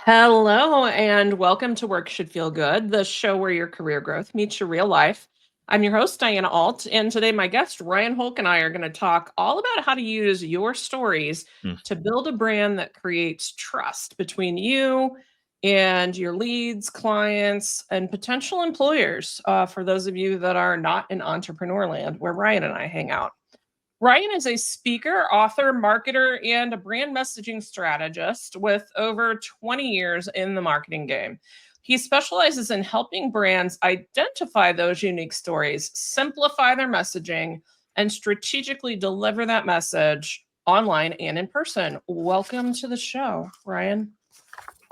Hello, and welcome to Work Should Feel Good, the show where your career growth meets your real life. I'm your host, Diana Alt, and today my guest, Ryan Holck, and I are going to talk all about how to use your stories Mm. to build a brand that creates trust between you and your leads, clients, and potential employers, for those of you that are not in entrepreneur land, where Ryan and I hang out. Ryan is a speaker, author, marketer, and a brand messaging strategist with over 20 years in the marketing game. He specializes in helping brands identify those unique stories, simplify their messaging, and strategically deliver that message online and in person. Welcome to the show, Ryan.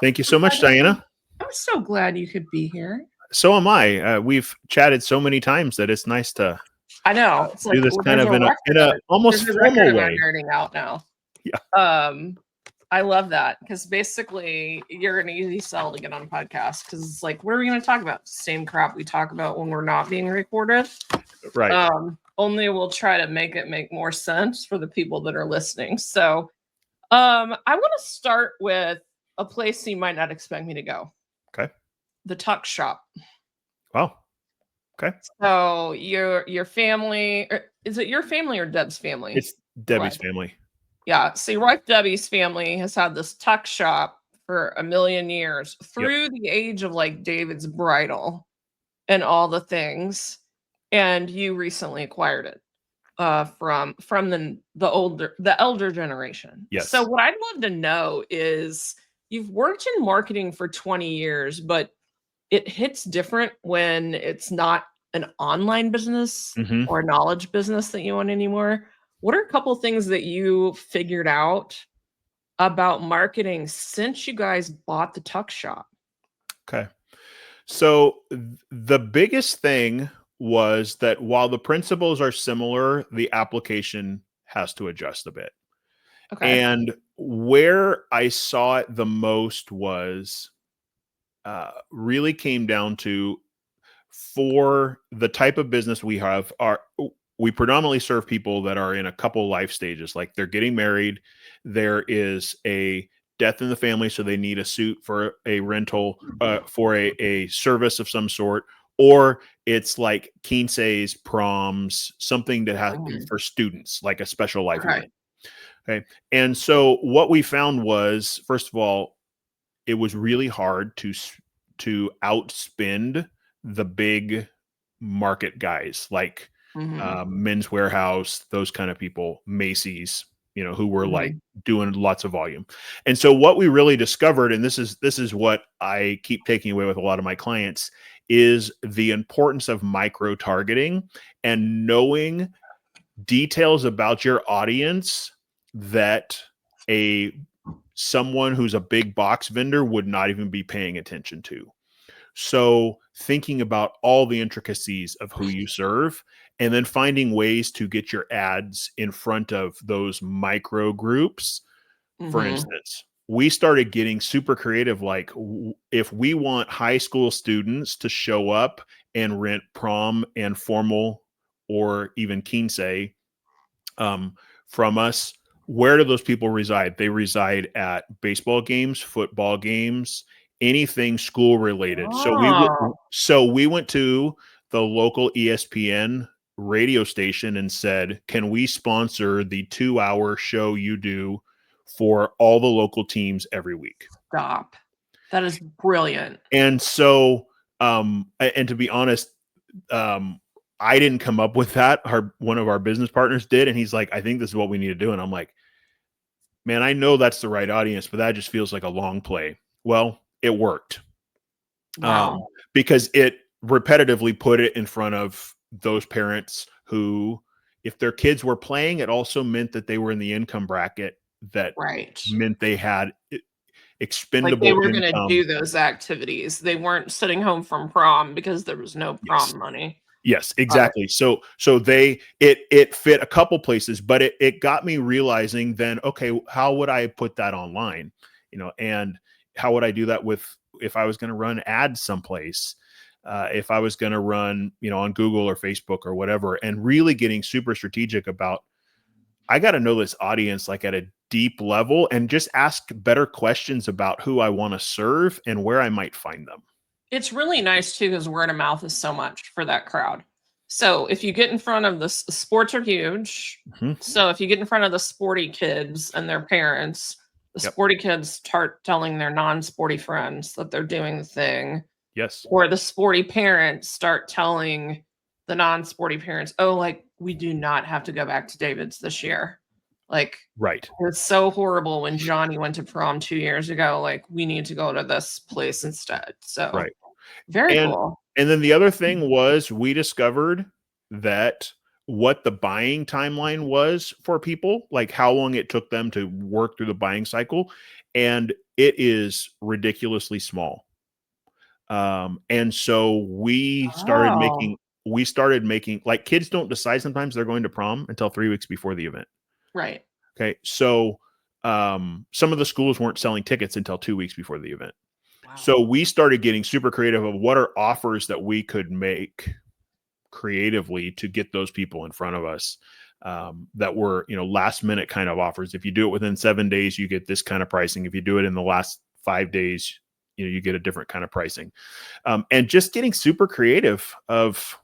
Thank you so much, Diana. I'm so glad you could be here. So am I. We've chatted so many times that it's nice to I know. It's like do this kind there's of a in record a of it. almost There's a record formal of our way. nerding out now. Yeah. I love that because basically you're an easy sell to get on podcasts because it's like, what are we going to talk about? Same crap we talk about when we're not being recorded. Right. Only we'll try to make it make more sense for the people that are listening. So, I want to start with a place you might not expect me to go. Okay. The tuck shop. Wow. Okay. So your family, is it your family or Deb's family? It's Debbie's Right. family. Yeah. See, your wife Debbie's family has had this tuck shop for a million years Yep. through the age of like David's bridal and all the things. And you recently acquired it from the elder generation. Yes. So what I'd love to know is you've worked in marketing for 20 years, but it hits different when it's not an online business hmm or a knowledge business that you own anymore. What are a couple things that you figured out about marketing since you guys bought the tuck shop? Okay. So the biggest thing was that while the principles are similar, the application has to adjust a bit. Okay. And where I saw it the most was really came down to, for the type of business we have, we predominantly serve people that are in a couple life stages, like they're getting married, there is a death in the family, so they need a suit for a rental, for a service of some sort, or it's like quinces, proms, something to have Mhm. for students, like a special life Okay. event. Okay. And so what we found was, first of all, it was really hard to outspend the big market guys like Mhm. Men's Warehouse, those kind of people, Macy's, who were like Mhm. doing lots of volume. And so what we really discovered, and this is what I keep taking away with a lot of my clients, is the importance of micro targeting and knowing details about your audience that a someone who's a big box vendor would not even be paying attention to. So thinking about all the intricacies of who you serve and then finding ways to get your ads in front of those micro groups. For Mhm. instance, we started getting super creative. Like, if we want high school students to show up and rent prom and formal or even quince um, from us, where do those people reside? They reside at baseball games, football games, anything school related. Oh, So we went to the local ESPN radio station and said, "Can we sponsor the 2-hour show you do for all the local teams every week?" stop. That is brilliant. And so, and to be honest, I didn't come up with that. One of our business partners did, and he's like, "I think this is what we need to do." And I'm like, "Man, I know that's the right audience, but that just feels like a long play." Well, it worked, um, Wow. because it repetitively put it in front of those parents who, if their kids were playing, it also meant that they were in the income bracket that Right. meant they had Like they expendable were gonna income. do those activities. They weren't sitting home from prom because there was no Yes. prom money. Yes, Got it. exactly. So it fit a couple places, but it got me realizing then, okay, how would I put that online? And how would I do that with, if I was going to run ads someplace, if I was going to run, on Google or Facebook or whatever, and really getting super strategic about, I got to know this audience like at a deep level and just ask better questions about who I want to serve and where I might find them. It's really nice too, because word of mouth is so much for that crowd. So if you get in front of the sports are huge. Mhm. So if you get in front of the sporty kids and their parents, the Yep. sporty kids start telling their non-sporty friends that they're doing the thing, Yes. or the sporty parents start telling the non-sporty parents, oh, like, we do not have to go back to David's this year. Like, Right. it's so horrible when Johnny went to prom 2 years ago. Like, we need to go to this place instead. So Right. very And cool. and then the other thing was we discovered that what the buying timeline was for people, like how long it took them to work through the buying cycle, and it is ridiculously small. And so Oh, we started making, like, kids don't decide sometimes they're going to prom until 3 weeks before the event. right. Okay. So some of the schools weren't selling tickets until 2 weeks before the event. Wow. So we started getting super creative of what are offers that we could make creatively to get those people in front of us, that were, last minute kind of offers. If you do it within 7 days, you get this kind of pricing. If you do it in the last 5 days, you get a different kind of pricing. And just getting super creative of,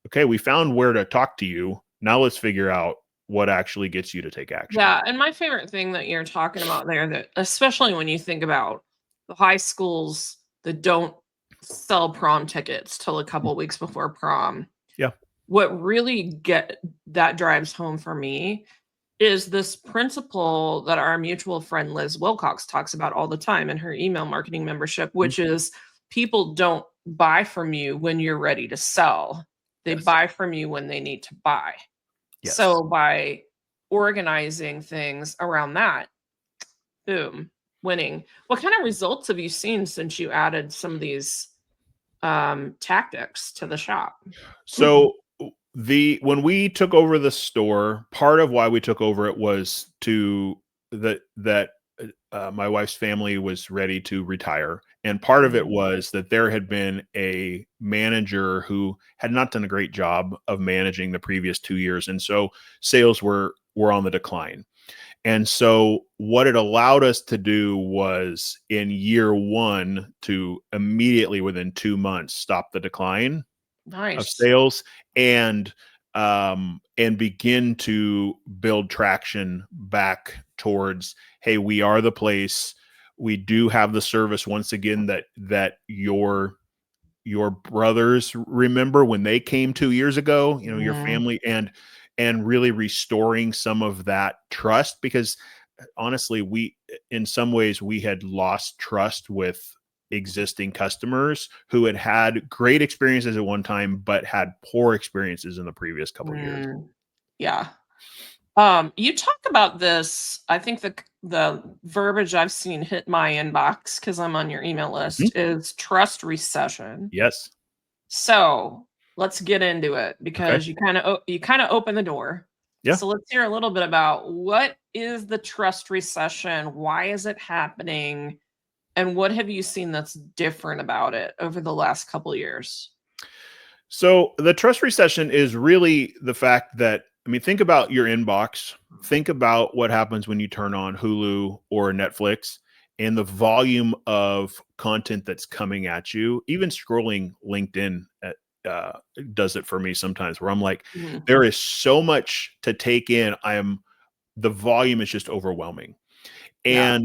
okay, we found where to talk to you. Now let's figure out what actually gets you to take action. Yeah, and my favorite thing that you're talking about there, that especially when you think about the high schools that don't sell prom tickets till a couple weeks before prom, Yeah. what really get that drives home for me is this principle that our mutual friend Liz Wilcox talks about all the time in her email marketing membership, Mhm. which is people don't buy from you when you're ready to sell. They Yes. buy from you when they need to buy. Yes. So by organizing things around that, boom, winning. What kind of results have you seen since you added some of these tactics to the shop? So the when we took over the store, part of why we took over it was that my wife's family was ready to retire, and part of it Mhm. was that there had been a manager who had not done a great job of managing the previous 2 years, and so sales were on the decline. And so what it allowed us to do was in year one to immediately within 2 months stop the decline of Nice. sales and begin to build traction back towards, hey, we are the place. We do have the service once again that your brothers remember when they came 2 years ago, your Mhm. family, and really restoring some of that trust, because honestly, we in some ways we had lost trust with existing customers who had had great experiences at one time but had poor experiences in the previous couple of years. Mm, yeah. You talk about this. I think the verbiage I've seen hit my inbox because I'm on your email Mhm. list is trust recession. Yes. So let's get into it Okay. because you kind of open the door. Yeah. So let's hear a little bit about what is the trust recession, why is it happening, and what have you seen that's different about it over the last couple years? So the trust recession is really the fact that, I mean, think about your inbox. Think about what happens when you turn on Hulu or Netflix and the volume of content that's coming at you. Even scrolling LinkedIn uh, does it for me sometimes, where I'm like, Mhm. there is so much to take in. The volume is just overwhelming. Yeah,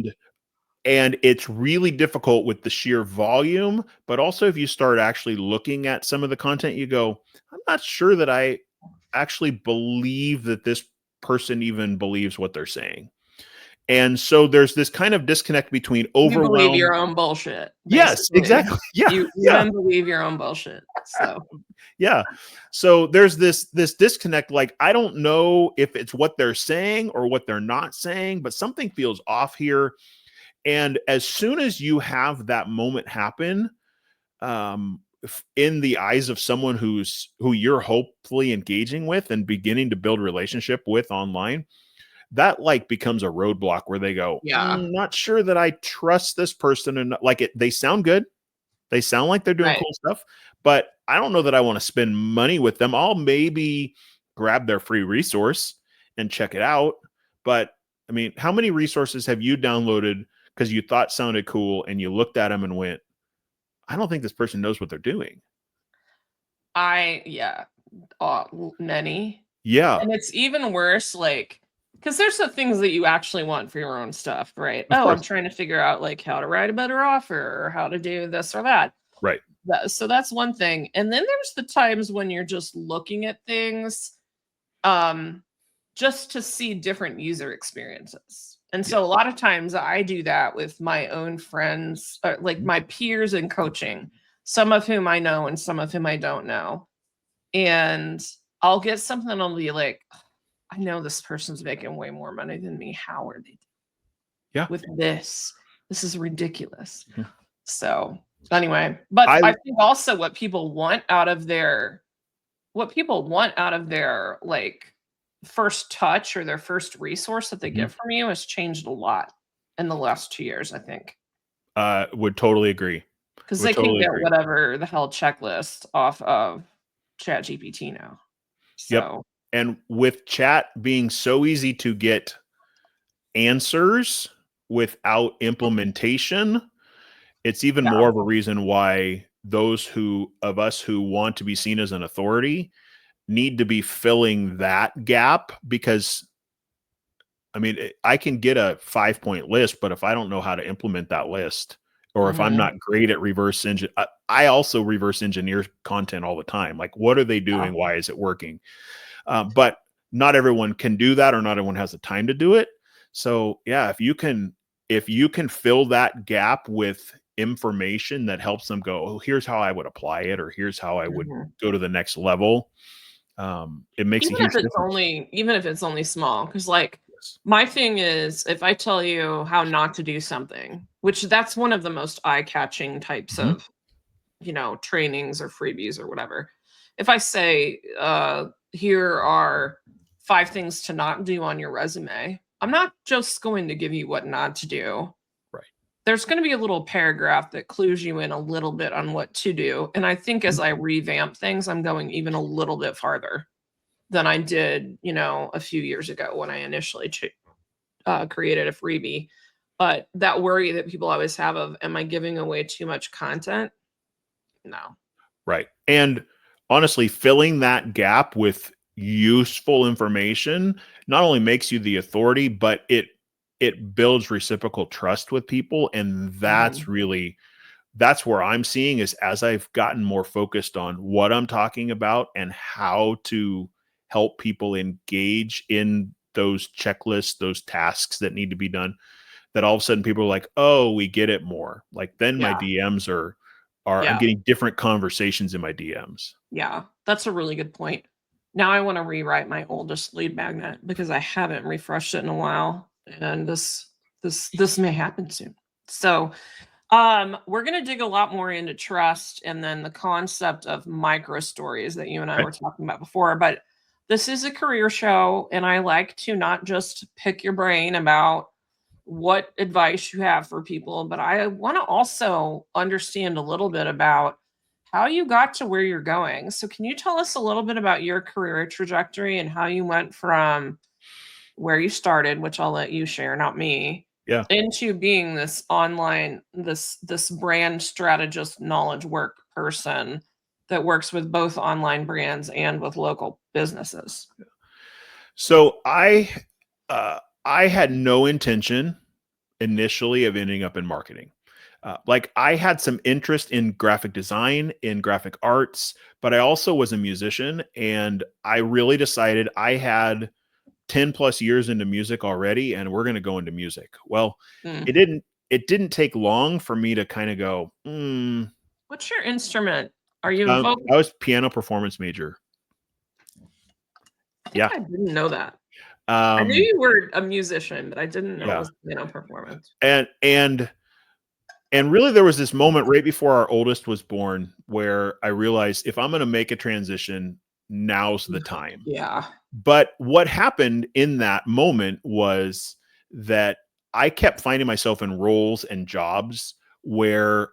And it's really difficult with the sheer volume, but also if you start actually looking at some of the content, you go, I'm not sure that I actually believe that this person even believes what they're saying. And so there's this kind of disconnect between you believe overwhelm. your own bullshit, Yes, basically. exactly. Yeah, You yeah, then believe your own bullshit. So yeah. So there's this disconnect. Like, I don't know if it's what they're saying or what they're not saying, but something feels off here. And as soon as you have that moment happen, in the eyes of someone who you're hopefully engaging with and beginning to build relationship with online, that like becomes a roadblock where they go, yeah, Not sure that I trust this person." And like, they sound good, they sound like they're doing right. cool stuff, but I don't know that I want to spend money with them. I'll maybe grab their free resource and check it out, but I mean, how many resources have you downloaded because you thought sounded cool and you looked at them and went, I don't think this person knows what they're doing. Yeah, many. Yeah, And it's even worse, like, because there's the things that you actually want for your own stuff, right? of Oh, I'm course. trying to figure out like how to write a better offer or how to do this or that. Right. So that's one thing. And then there's the times when you're just looking at things um just to see different user experiences. And Yeah. so a lot of times I do that with my own friends, like my peers in coaching, some of whom I know and some of whom I don't know. And I'll get something and I'll be like, I know this person's making way more money than me. How are they Yeah. with this? This is ridiculous. Mhm. So anyway, but I I think also what people want out of their like first touch or their first resource that they Mhm. get from you has changed a lot in the last 2 years, I think, Would totally agree. because Would they can totally get agree. whatever the hell checklist off of Chat GPT now. Yep. So And with chat being so easy to get answers without implementation, it's even yeah. more of a reason why those of us who want to be seen as an authority need to be filling that gap, because I mean, I can get a 5-point list, but if I don't know how to implement that list, or if I'm Mhm. not great at reverse engine, I also reverse engineer content all the time. Like, what are they Yeah. doing? Why is it working? But not everyone can do that, or not everyone has the time to do it. So yeah, if you can fill that gap with information that helps them go, oh, here's how I would apply it, or here's how I would Mhm. go to the next level. It makes a Even if huge it's difference. only small, because like Yes. my thing is if I tell you how not to do something, which that's one of the most eye-catching types Mhm. of, trainings or freebies or whatever. If I say, here are 5 things to not do on your resume, I'm not just going to give you what not to do. Right. There's going to be a little paragraph that clues you in a little bit on what to do. And I think Mhm. as I revamp things, I'm going even a little bit farther than I did, a few years ago when I initially created a freebie. But that worry that people always have of, am I giving away too much content? No. Right. And honestly, filling that gap with useful information not only makes you the authority, but it builds reciprocal trust with people. And Mhm. that's where I'm seeing is, as I've gotten more focused on what I'm talking about and how to help people engage in those checklists, those tasks that need to be done, that all of a sudden people are like, oh, we get it more. Like, then my Yeah. DMs are I'm Yeah. getting different conversations in my DMs. Yeah. That's a really good point. Now I want to rewrite my oldest lead magnet because I haven't refreshed it in a while. And this may happen soon. So we're going to dig a lot more into trust and then the concept of micro stories that you and I Okay. were talking about before. But this is a career show, and I like to not just pick your brain about what advice you have for people, but I want to also understand a little bit about how you got to where you're going. So, can you tell us a little bit about your career trajectory and how you went from where you started, which I'll let you share, not me, Yeah. into being this brand strategist knowledge work person that works with both online brands and with local businesses? So I had no intention initially of ending up in marketing. Like, I had some interest in graphic design, in graphic arts, but I also was a musician, and I really decided I had 10 plus years into music already, and we're going to go into music. Well, Hmm. it didn't take long for me to kind of go, What's your instrument? Are you a vocal? I was piano performance major. I think Yeah. I didn't know that. I knew Um, you were a musician, but I didn't know it yeah. was performance. And really, there was this moment right before our oldest was born where I realized, if I'm going to make a transition, now's the time. Yeah. But what happened in that moment was that I kept finding myself in roles and jobs where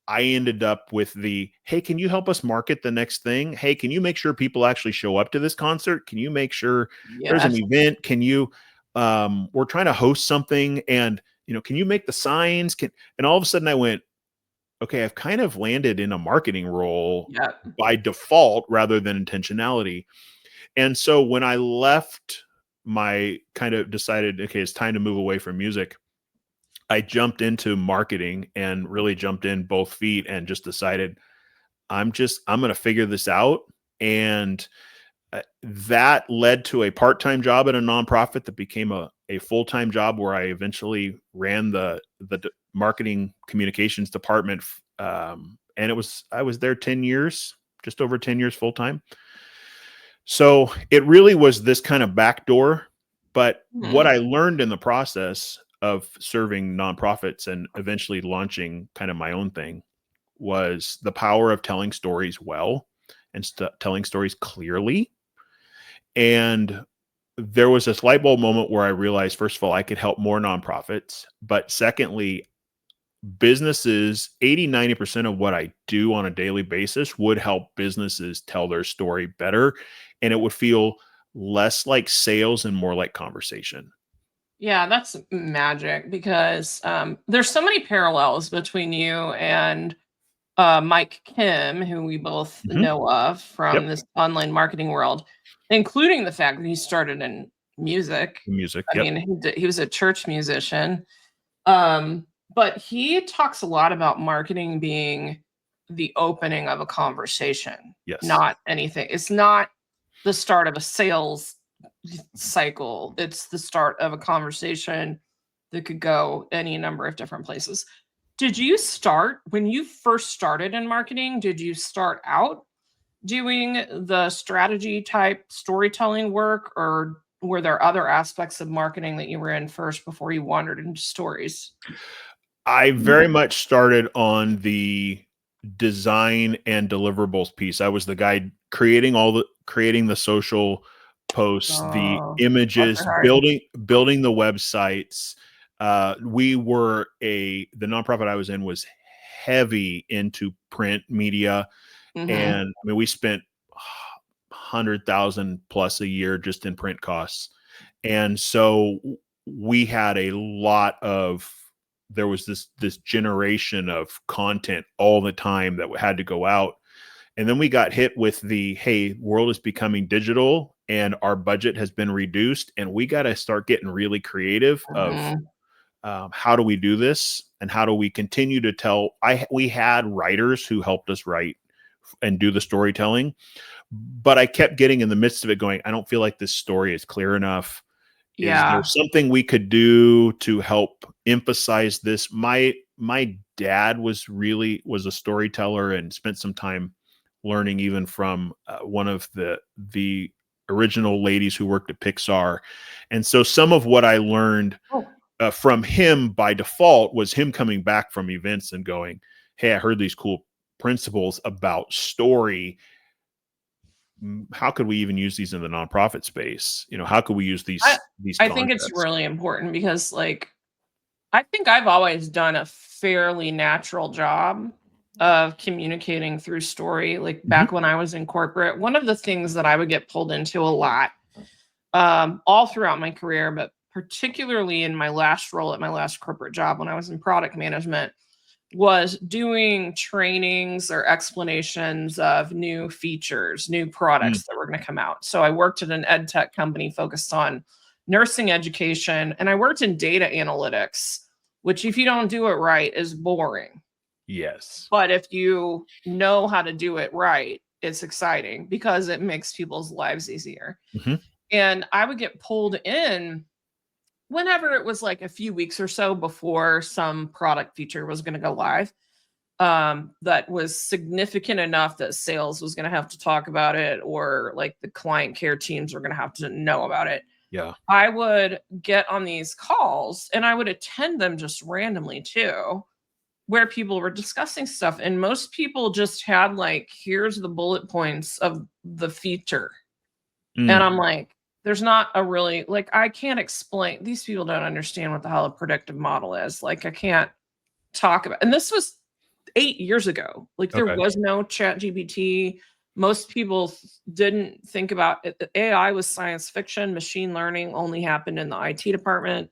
I ended up with hey, can you help us market the next thing? Hey, can you make sure people actually show up to this concert? Can you make sure there's an Yes. event? Can you? we're trying to host something, and can you make the signs? And all of a sudden I went, okay, I've kind of landed in a marketing role Yeah. by default rather than intentionality. And so when I left, my kind of decided, okay, it's time to move away from music. I jumped into marketing and really jumped in both feet and just decided I'm going to figure this out. And that led to a part-time job at a nonprofit that became a full-time job, where I eventually ran the marketing communications department. And I was there 10 years, just over 10 years full-time. So it really was this kind of backdoor. But what I learned in the process of serving nonprofits and eventually launching kind of my own thing was the power of telling stories well and telling stories clearly. And there was this light bulb moment where I realized, first of all, I could help more nonprofits. But secondly, businesses, 80-90% of what I do on a daily basis would help businesses tell their story better. And it would feel less like sales and more like conversation. Yeah, that's magic because there's so many parallels between you and Mike Kim, who we both Mm-hmm. know of from Yep. this online marketing world, including the fact that he started in music. Music. I Yep. mean, he was a church musician. Um, but he talks a lot about marketing being the opening of a conversation, Yes. not anything. It's not the start of a sales cycle. It's the start of a conversation that could go any number of different places. Did you start when you first started in marketing? Did you start out doing the strategy type storytelling work, or were there other aspects of marketing that you were in first before you wandered into stories? I very much started on the design and deliverables piece. I was the guy creating the social posts, the Oh, bless images, your heart. building the websites. The nonprofit I was in was heavy into print media, Mhm. and I mean we spent 100,000 plus a year just in print costs. And so we had a lot of there was this generation of content all the time that had to go out. And then we got hit with the, hey, world is becoming digital and our budget has been reduced, and we got to start getting really creative of Mhm. how do we do this and how do we continue to tell. We had writers who helped us write and do the storytelling, but I kept getting in the midst of it going, I don't feel like this story is clear enough. Is there Yeah. something we could do to help emphasize this? My dad was a storyteller and spent some time learning even from one of the original ladies who worked at Pixar. And so some of what I learned Oh, from him by default was him coming back from events and going, hey, I heard these cool principles about story. How could we even use these in the nonprofit space? How could we use I these I think it's concepts? really important because, like, I think I've always done a fairly natural job of communicating through story. Like, Mhm. back when I was in corporate, one of the things that I would get pulled into a lot, all throughout my career, but particularly in my last role at my last corporate job when I was in product management, was doing trainings or explanations of new features, new Mm. products that were going to come out. So I worked at an ed tech company focused on nursing education, and I worked in data analytics, which, if you don't do it right, is boring. Yes. But if you know how to do it right, it's exciting because it makes people's lives easier. Mhm. And I would get pulled in whenever it was like a few weeks or so before some product feature was going to go live, that was significant enough that sales was going to have to talk about it, or like the client care teams were going to have to know about it. Yeah. I would get on these calls and I would attend them just randomly too, where people were discussing stuff. And most people just had, like, here's the bullet points of the feature. And Mm. I'm like, there's not a really, like, I can't explain. These people don't understand what the hell a predictive model is. Like, I can't talk about, and this was 8 years ago. Like, there Okay. was no chat GPT. Most people didn't think about it. AI was science fiction. Machine learning only happened in the IT department.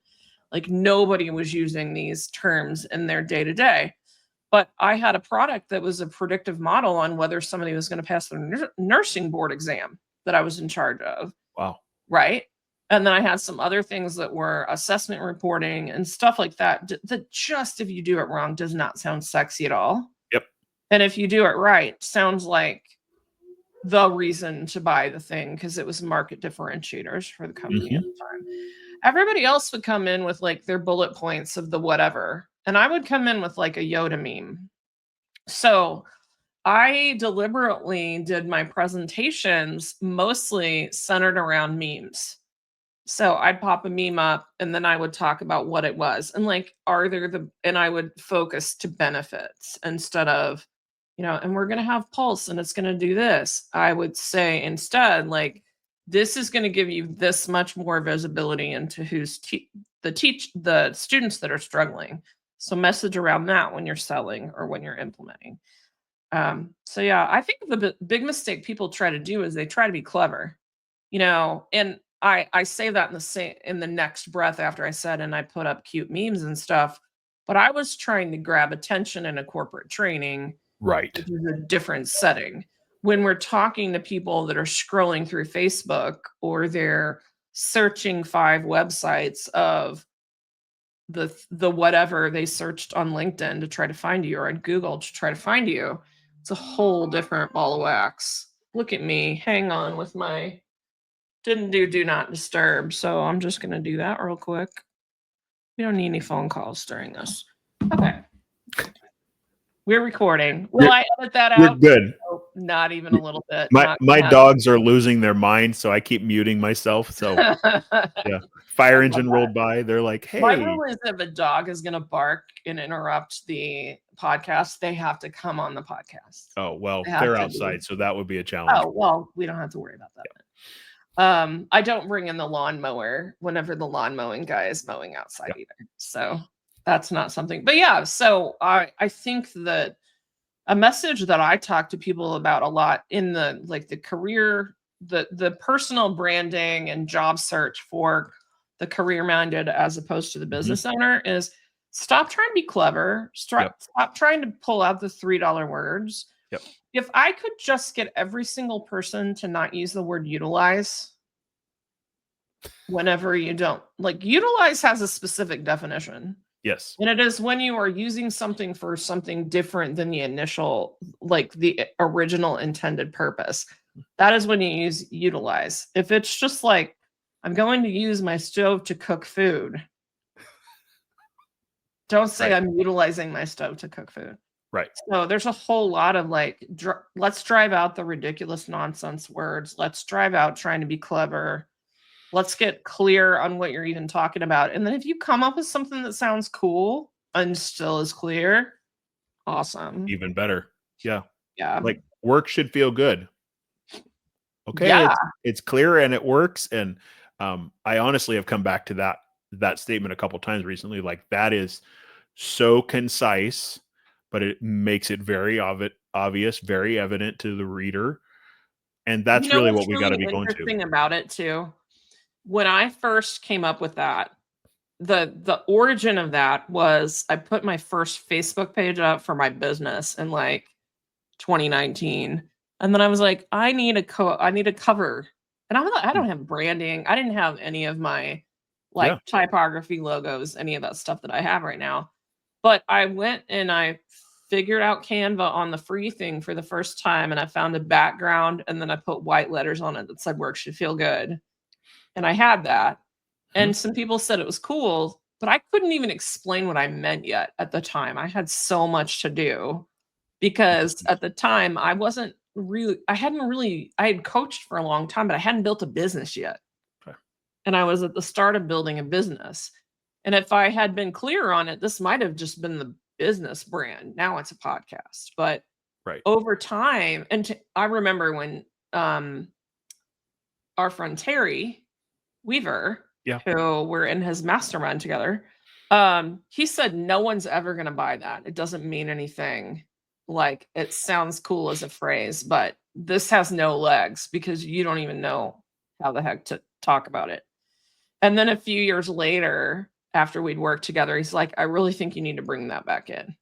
Like nobody was using these terms in their day to day. But I had a product that was a predictive model on whether somebody was going to pass their nursing board exam that I was in charge of. Wow. Right. And then I had some other things that were assessment reporting and stuff like that. That just, if you do it wrong, does not sound sexy at all. Yep. And if you do it right, sounds like the reason to buy the thing because it was market differentiators for the company at the time. Everybody else would come in with like their bullet points of the whatever. And I would come in with like a Yoda meme. So I deliberately did my presentations mostly centered around memes. So I'd pop a meme up and then I would talk about what it was and like, and I would focus to benefits instead of, and we're going to have pulse and it's going to do this. I would say instead, like, this is going to give you this much more visibility into who's the students that are struggling. So message around that when you're selling or when you're implementing. So yeah, I think the big mistake people try to do is they try to be clever, and I say that in the next breath after I said, and I put up cute memes and stuff, but I was trying to grab attention in a corporate training, Right. which is a different setting. When we're talking to people that are scrolling through Facebook or they're searching 5 websites of the whatever they searched on LinkedIn to try to find you or on Google to try to find you, it's a whole different ball of wax. Look at me. Hang on with my didn't do not disturb. So I'm just going to do that real quick. We don't need any phone calls during this. Okay. We're recording. Will I edit that out? You're good. Oh, not even a little bit. My dogs are losing their mind, so I keep muting myself. So yeah, fire engine rolled by. They're like, "Hey." My rule is if a dog is going to bark and interrupt the podcast, they have to come on the podcast. Oh well, they're outside, so that would be a challenge. Oh well, we don't have to worry about that. Yeah. I don't bring in the lawnmower whenever the lawn mowing guy is mowing outside either. So that's not something. But yeah, so I think that a message that I talk to people about a lot in the career, the personal branding and job search for the career minded as opposed to the business owner is stop trying to be clever. Stop trying to pull out the $3 words. Yep. If I could just get every single person to not use the word utilize whenever you don't, like, utilize has a specific definition. Yes. And it is when you are using something for something different than the initial, like the original intended purpose. That is when you use utilize. If it's just like, I'm going to use my stove to cook food, don't say I'm utilizing my stove to cook food. Right. So there's a whole lot of like, let's drive out the ridiculous nonsense words. Let's drive out trying to be clever. Let's get clear on what you're even talking about. And then if you come up with something that sounds cool and still is clear, awesome. Even better. Yeah. Yeah. Like work should feel good. Okay. Yeah. It's clear and it works. And I honestly have come back to that statement a couple times recently. Like that is so concise, but it makes it very obvious, very evident to the reader. And that's really what we got to be going to. Interesting about it too. When I first came up with that, the origin of that was I put my first Facebook page up for my business in like 2019. And then I was like, I need a cover. And I don't have branding. I didn't have any of my typography logos, any of that stuff that I have right now. But I went and I figured out Canva on the free thing for the first time. And I found a background and then I put white letters on it that said work should feel good. And I had that. And some people said it was cool, but I couldn't even explain what I meant yet at the time. I had so much to do because at the time I had coached for a long time, but I hadn't built a business yet. Okay. And I was at the start of building a business. And if I had been clear on it, this might have just been the business brand. Now it's a podcast. But over time, I remember when our friend Terry Weaver, who we're in his mastermind together, he said, no one's ever going to buy that. It doesn't mean anything. like it sounds cool as a phrase, but this has no legs because you don't even know how the heck to talk about it. And then a few years later, after we'd worked together, he's like, I really think you need to bring that back in.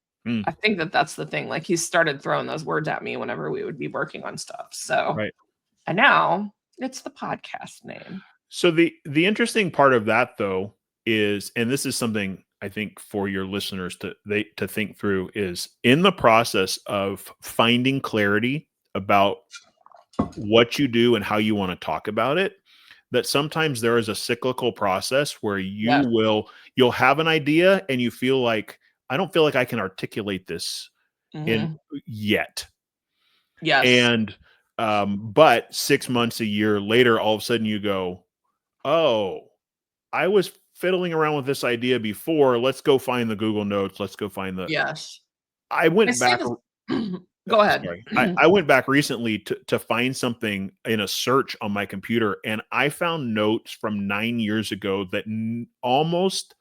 I think that that's the thing. Like he started throwing those words at me whenever we would be working on stuff. So, Right. and now it's the podcast name. So the interesting part of that though is, and this is something I think for your listeners to think through, is in the process of finding clarity about what you do and how you want to talk about it, that sometimes there is a cyclical process where Yes. you'll have an idea and you feel like, I don't feel like I can articulate this in Mhm. yet. Yes. And but 6 months, a year later, all of a sudden you go, oh, I was fiddling around with this idea before. Let's go find the Google Notes. Let's go find the. Yes. I I went say back. this. Go ahead. Sorry, I went back recently to find something in a search on my computer, and I found notes from 9 years ago that almost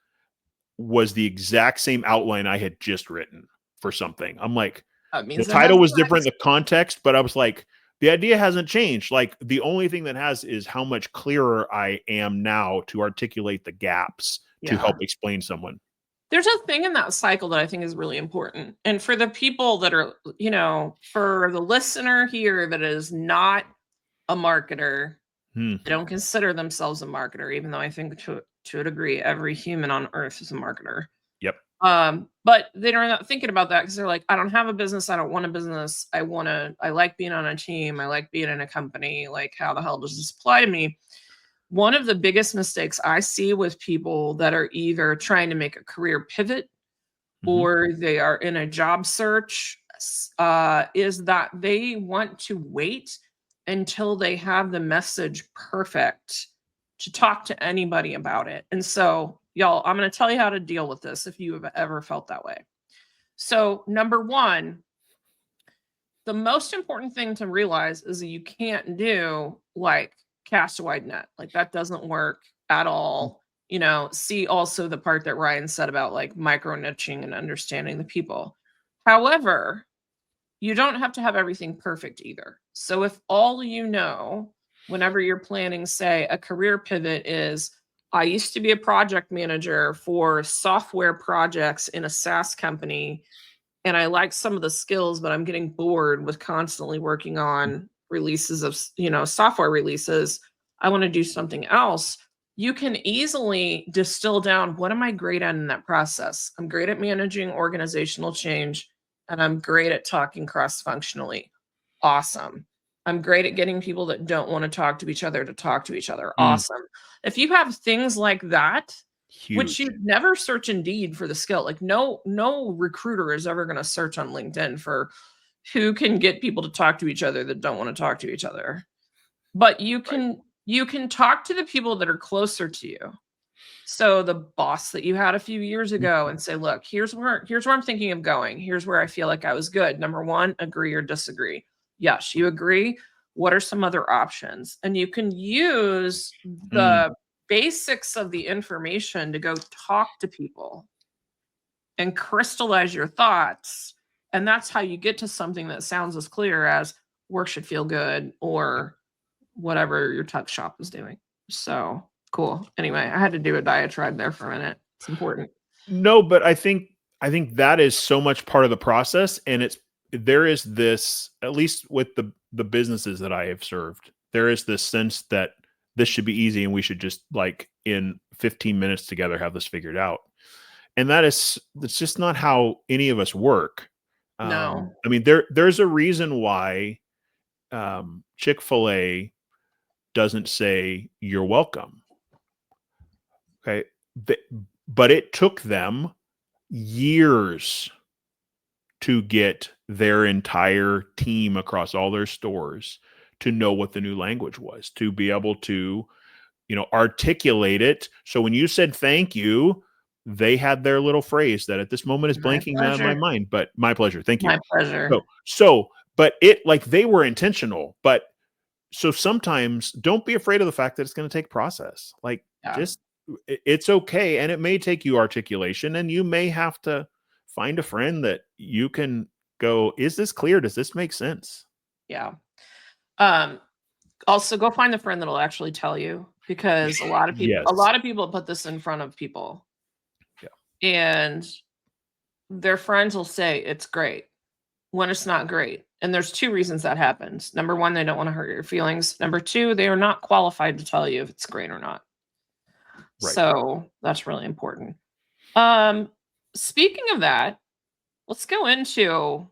was the exact same outline I had just written for something. I'm like, That the means it has title was different, legs. the context, but I was like, the idea hasn't changed. Like the only thing that has is how much clearer I am now to articulate the gaps to Yeah. help explain someone. There's a thing in that cycle that I think is really important. And for the people that are, for the listener here that is not a marketer, Hmm. they don't consider themselves a marketer, even though I think to a degree every human on earth is a marketer. Yep. But they're not thinking about that because they're like, I don't have a business, I don't want a business. I like being on a team, I like being in a company. Like, how the hell does this apply to me? One of the biggest mistakes I see with people that are either trying to make a career pivot Mhm. or they are in a job search, is that they want to wait until they have the message perfect to talk to anybody about it. And so, y'all, I'm going to tell you how to deal with this if you have ever felt that way. So, number one, the most important thing to realize is that you can't do like cast a wide net. Like that doesn't work at all. See also the part that Ryan said about like micro niching and understanding the people. However, you don't have to have everything perfect either. So if all whenever you're planning, say, a career pivot is, I used to be a project manager for software projects in a SaaS company and I like some of the skills, but I'm getting bored with constantly working on releases of, software releases. I want to do something else. You can easily distill down, what am I great at in that process? I'm great at managing organizational change and I'm great at talking cross functionally. Awesome. I'm great at getting people that don't want to talk to each other to talk to each other. Mm. Awesome. If you have things like that, which Huge. you never search Indeed for the skill. Like no recruiter is ever going to search on LinkedIn for who can get people to talk to each other that don't want to talk to each other. But Right. you can talk to the people that are closer to you. So the boss that you had a few years ago and say, look, here's where I'm thinking of going. Here's where I feel like I was good. Number one, agree or disagree. Yes, you agree. What are some other options? And you can use Mm. the basics of the information to go talk to people and crystallize your thoughts. And that's how you get to something that sounds as clear as work should feel good or whatever your tuck shop is doing. So cool. Anyway, I had to do a diatribe there for a minute. It's important. No, but I think that is so much part of the process, and there is this, at least with the businesses that I have served, there is this sense that this should be easy and we should just like in 15 minutes together have this figured out. And that's just not how any of us work. No. I mean, there's a reason why Chick-fil-A doesn't say you're welcome. Okay. But it took them years to get their entire team across all their stores to know what the new language was, to be able to, articulate it. So when you said thank you, they had their little phrase that at this moment is My blanking out of my pleasure. mind, but my pleasure. Thank you. My pleasure. But it, like, they were intentional, but so sometimes don't be afraid of the fact that it's going to take process. Like, Yeah. just, it's okay. And it may take you articulation, and you may have to find a friend that you can go, is this clear? Does this make sense? Yeah. Also go find the friend that'll actually tell you, because a lot of Yes. people put this in front of people. Yeah. And their friends will say it's great when it's not great. And there's two reasons that happens. Number one, they don't want to hurt your feelings. Number two, they are not qualified to tell you if it's great or not. Right. So that's really important. Speaking of that, let's go into, oh,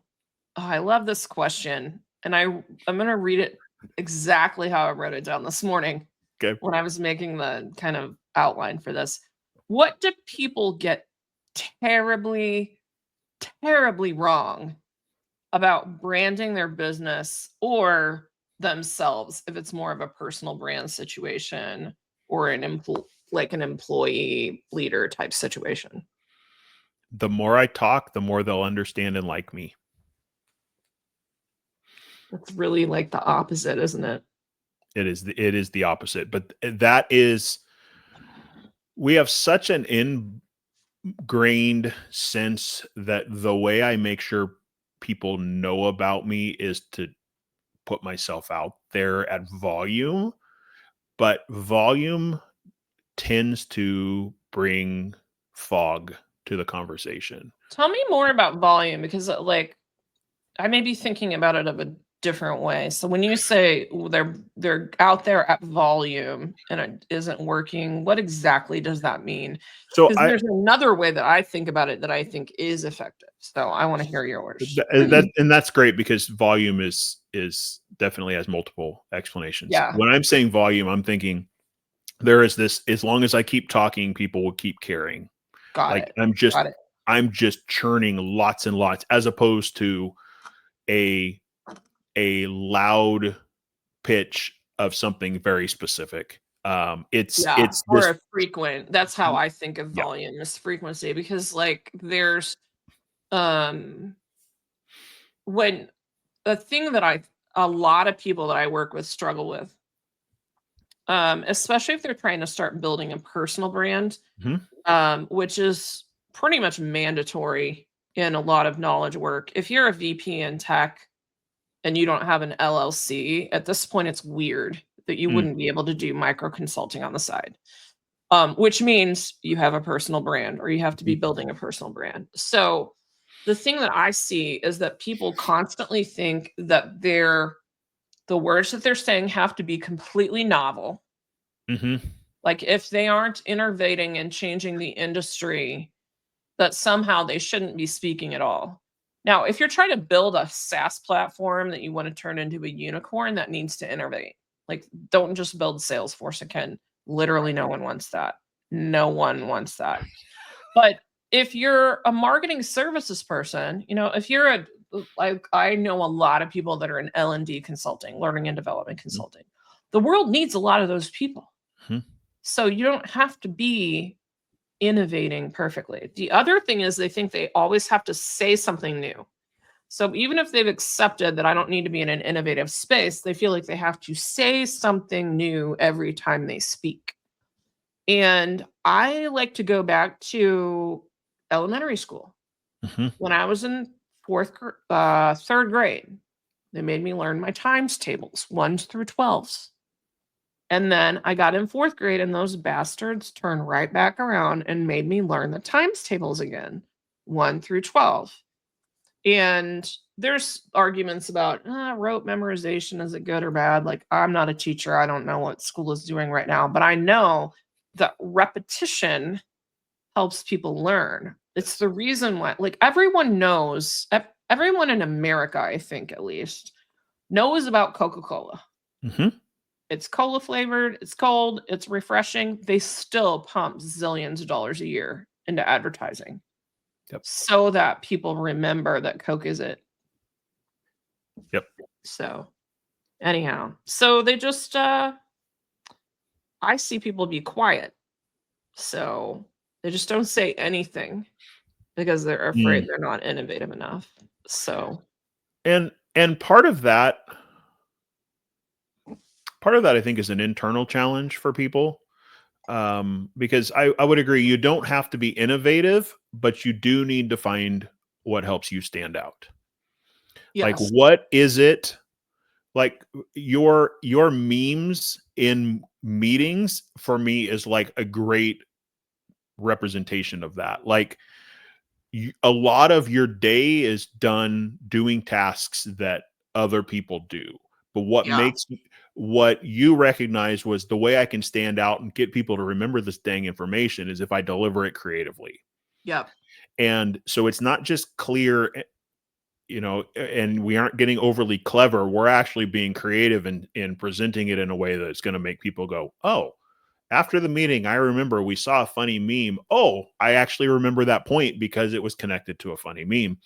I love this question. And I'm going to read it exactly how I wrote it down this morning Okay. when I was making the kind of outline for this. What do people get terribly, terribly wrong about branding their business or themselves, if it's more of a personal brand situation or an employee leader type situation? The more I talk, the more they'll understand and like me. It's really like the opposite, isn't it? It is the opposite. But that is, we have such an ingrained sense that the way I make sure people know about me is to put myself out there at volume, but volume tends to bring fog to the conversation. Tell me more about volume, because like I may be thinking about it of a different way. So when you say they're out there at volume and it isn't working, what exactly does that mean? So Because there's another way that I think about it that I think is effective. So I want to hear yours. that's great, because volume is definitely has multiple explanations. Yeah. When I'm saying volume, I'm thinking there is this, as long as I keep talking, people will keep caring. Got Like it. I'm just churning lots and lots, as opposed to a loud pitch of something very specific. It's or this. a frequent. That's how I think of Yeah. volume, is frequency, because like there's when the thing that a lot of people that I work with struggle with, especially if they're trying to start building a personal brand, which is pretty much mandatory in a lot of knowledge work. If you're a VP in tech and you don't have an LLC, at this point, it's weird that you wouldn't be able to do micro consulting on the side, which means you have a personal brand or you have to be building a personal brand. So the thing that I see is that people constantly think that the words that they're saying have to be completely novel. Like if they aren't innovating and changing the industry, that somehow they shouldn't be speaking at all. Now, if you're trying to build a SaaS platform that you want to turn into a unicorn, that needs to innovate. Like, don't just build Salesforce again. Literally, no one wants that. No one wants that. But if you're a marketing services person, if you're like, I know a lot of people that are in L&D consulting, learning and development consulting. The world needs a lot of those people. So you don't have to be innovating perfectly. The other thing is they think they always have to say something new. So even if they've accepted that I don't need to be in an innovative space, they feel like they have to say something new every time they speak. And I like to go back to elementary school. When I was in third grade, they made me learn my times tables, 1s through 12s. And then I got in fourth grade and those bastards turned right back around and made me learn the times tables again, 1 through 12. And there's arguments about rote memorization. Is it good or bad? Like, I'm not a teacher. I don't know what school is doing right now, but I know that repetition helps people learn. It's the reason why, like, everyone knows, everyone in America, I think at least, knows about Coca-Cola. It's cola flavored, it's cold, it's refreshing. They still pump zillions of dollars a year into advertising. So that people remember that Coke is it. So anyhow, so they just I see people be quiet. So they just don't say anything because they're afraid they're not innovative enough. So and part of that I think is an internal challenge for people, because I would agree, you don't have to be innovative, but you do need to find what helps you stand out. Like, Yes. what is it? Like your memes in meetings for me is like a great representation of that. Like a lot of your day is done doing tasks that other people do. But Yeah. what you recognize was the way I can stand out and get people to remember this dang information is if I deliver it creatively. Yep. And so it's not just clear, and we aren't getting overly clever. We're actually being creative in presenting it in a way that's going to make people go, oh, after the meeting, I remember we saw a funny meme. Oh, I actually remember that point because it was connected to a funny meme.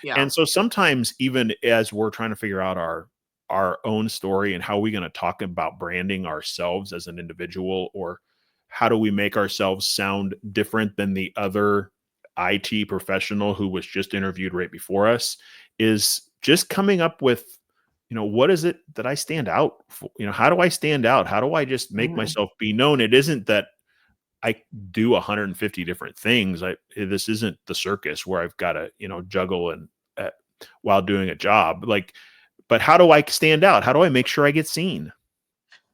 Yeah. And so sometimes even as we're trying to figure out our own story and how we're going to talk about branding ourselves as an individual, or how do we make ourselves sound different than the other IT professional who was just interviewed right before us, is just coming up with, what is it that I stand out for? How do I stand out? How do I just make Mhm. myself be known? It isn't that I do 150 different things. This isn't the circus where I've got to, juggle and while doing a job. Like, but how do I stand out? How do I make sure I get seen?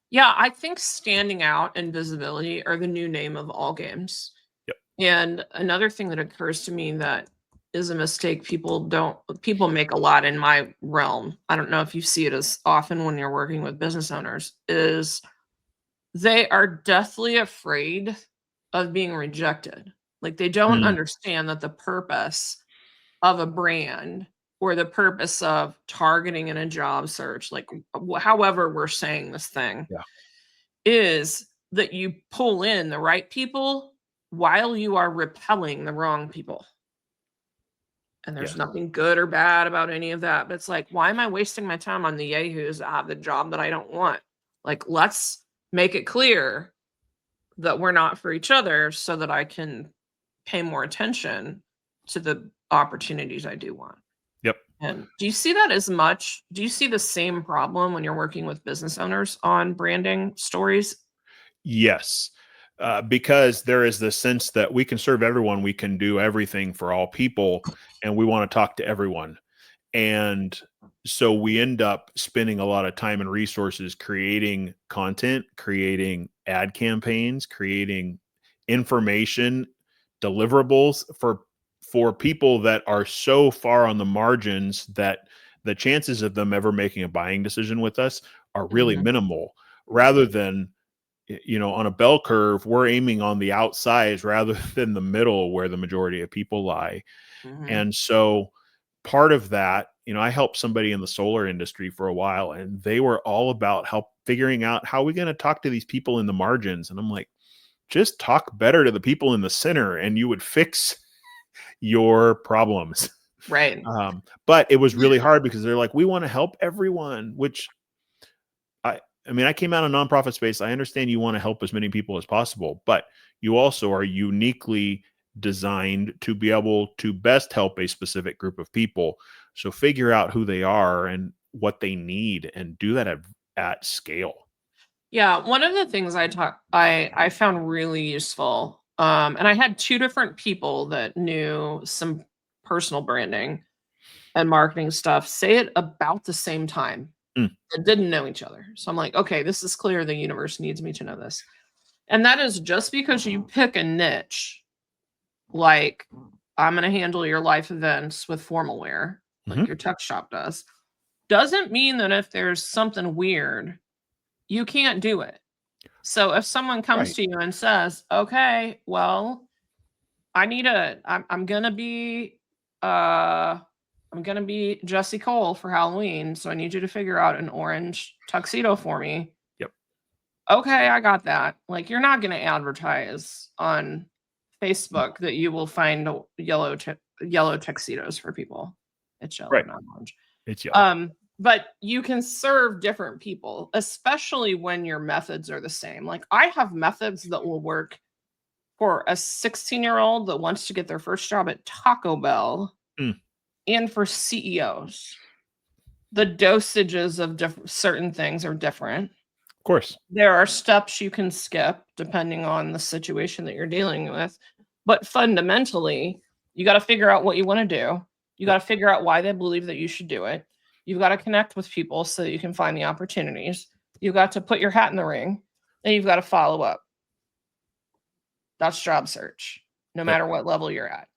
Yeah, I think standing out and visibility are the new name of all games. Yep. And another thing that occurs to me that is a mistake people make a lot in my realm. I don't know if you see it as often when you're working with business owners, is they are deathly afraid of being rejected. Like they don't Mm, understand that the purpose of a brand or the purpose of targeting in a job search, like however we're saying this thing, yeah. is that you pull in the right people while you are repelling the wrong people. And there's Yes. nothing good or bad about any of that. But it's like, why am I wasting my time on the yahoos that have the job that I don't want? Like, let's make it clear that we're not for each other so that I can pay more attention to the opportunities I do want. Yep. And do you see that as much? Do you see the same problem when you're working with business owners on branding stories? Yes. Because there is this sense that we can serve everyone, we can do everything for all people, and we want to talk to everyone. And so we end up spending a lot of time and resources creating content, creating ad campaigns, creating information deliverables for people that are so far on the margins that the chances of them ever making a buying decision with us are really Mhm. minimal, rather than, on a bell curve, we're aiming on the outsides rather than the middle where the majority of people lie. Mhm. And so part of that, I helped somebody in the solar industry for a while, and they were all about help figuring out how we going to talk to these people in the margins. And I'm like, just talk better to the people in the center and you would fix your problems. Right. But it was really hard because they're like, we want to help everyone, which I mean, I came out of nonprofit space. I understand you want to help as many people as possible, but you also are uniquely designed to be able to best help a specific group of people. So figure out who they are and what they need and do that at scale. Yeah, one of the things I found really useful, and I had 2 different people that knew some personal branding and marketing stuff say it about the same time Mm, that didn't know each other. So I'm like, "Okay, this is clear the universe needs me to know this." And that is just because you pick a niche, like, I'm gonna handle your life events with formal wear, like mhm. your tech shop does, doesn't mean that if there's something weird, you can't do it. So if someone comes Right. to you and says, "Okay, well, I'm gonna be uh I'm gonna be Jesse Cole for Halloween, so I need you to figure out an orange tuxedo for me." Yep. Okay, I got that. Like you're not gonna advertise on Facebook that you will find yellow tuxedos for people. It's yellow, Right. not orange. It's yellow. Um, but you can serve different people, especially when your methods are the same. Like I have methods that will work for a 16-year-old that wants to get their first job at Taco Bell Mm, of and for CEOs. The dosages of certain things are different. course. There are steps you can skip depending on the situation that you're dealing with. But fundamentally, you got to figure out what you want to do. You got to figure out why they believe that you should do it. You've got to connect with people so that you can find the opportunities. You've got to put your hat in the ring, and you've got to follow up. That's job search, no matter what level you're at.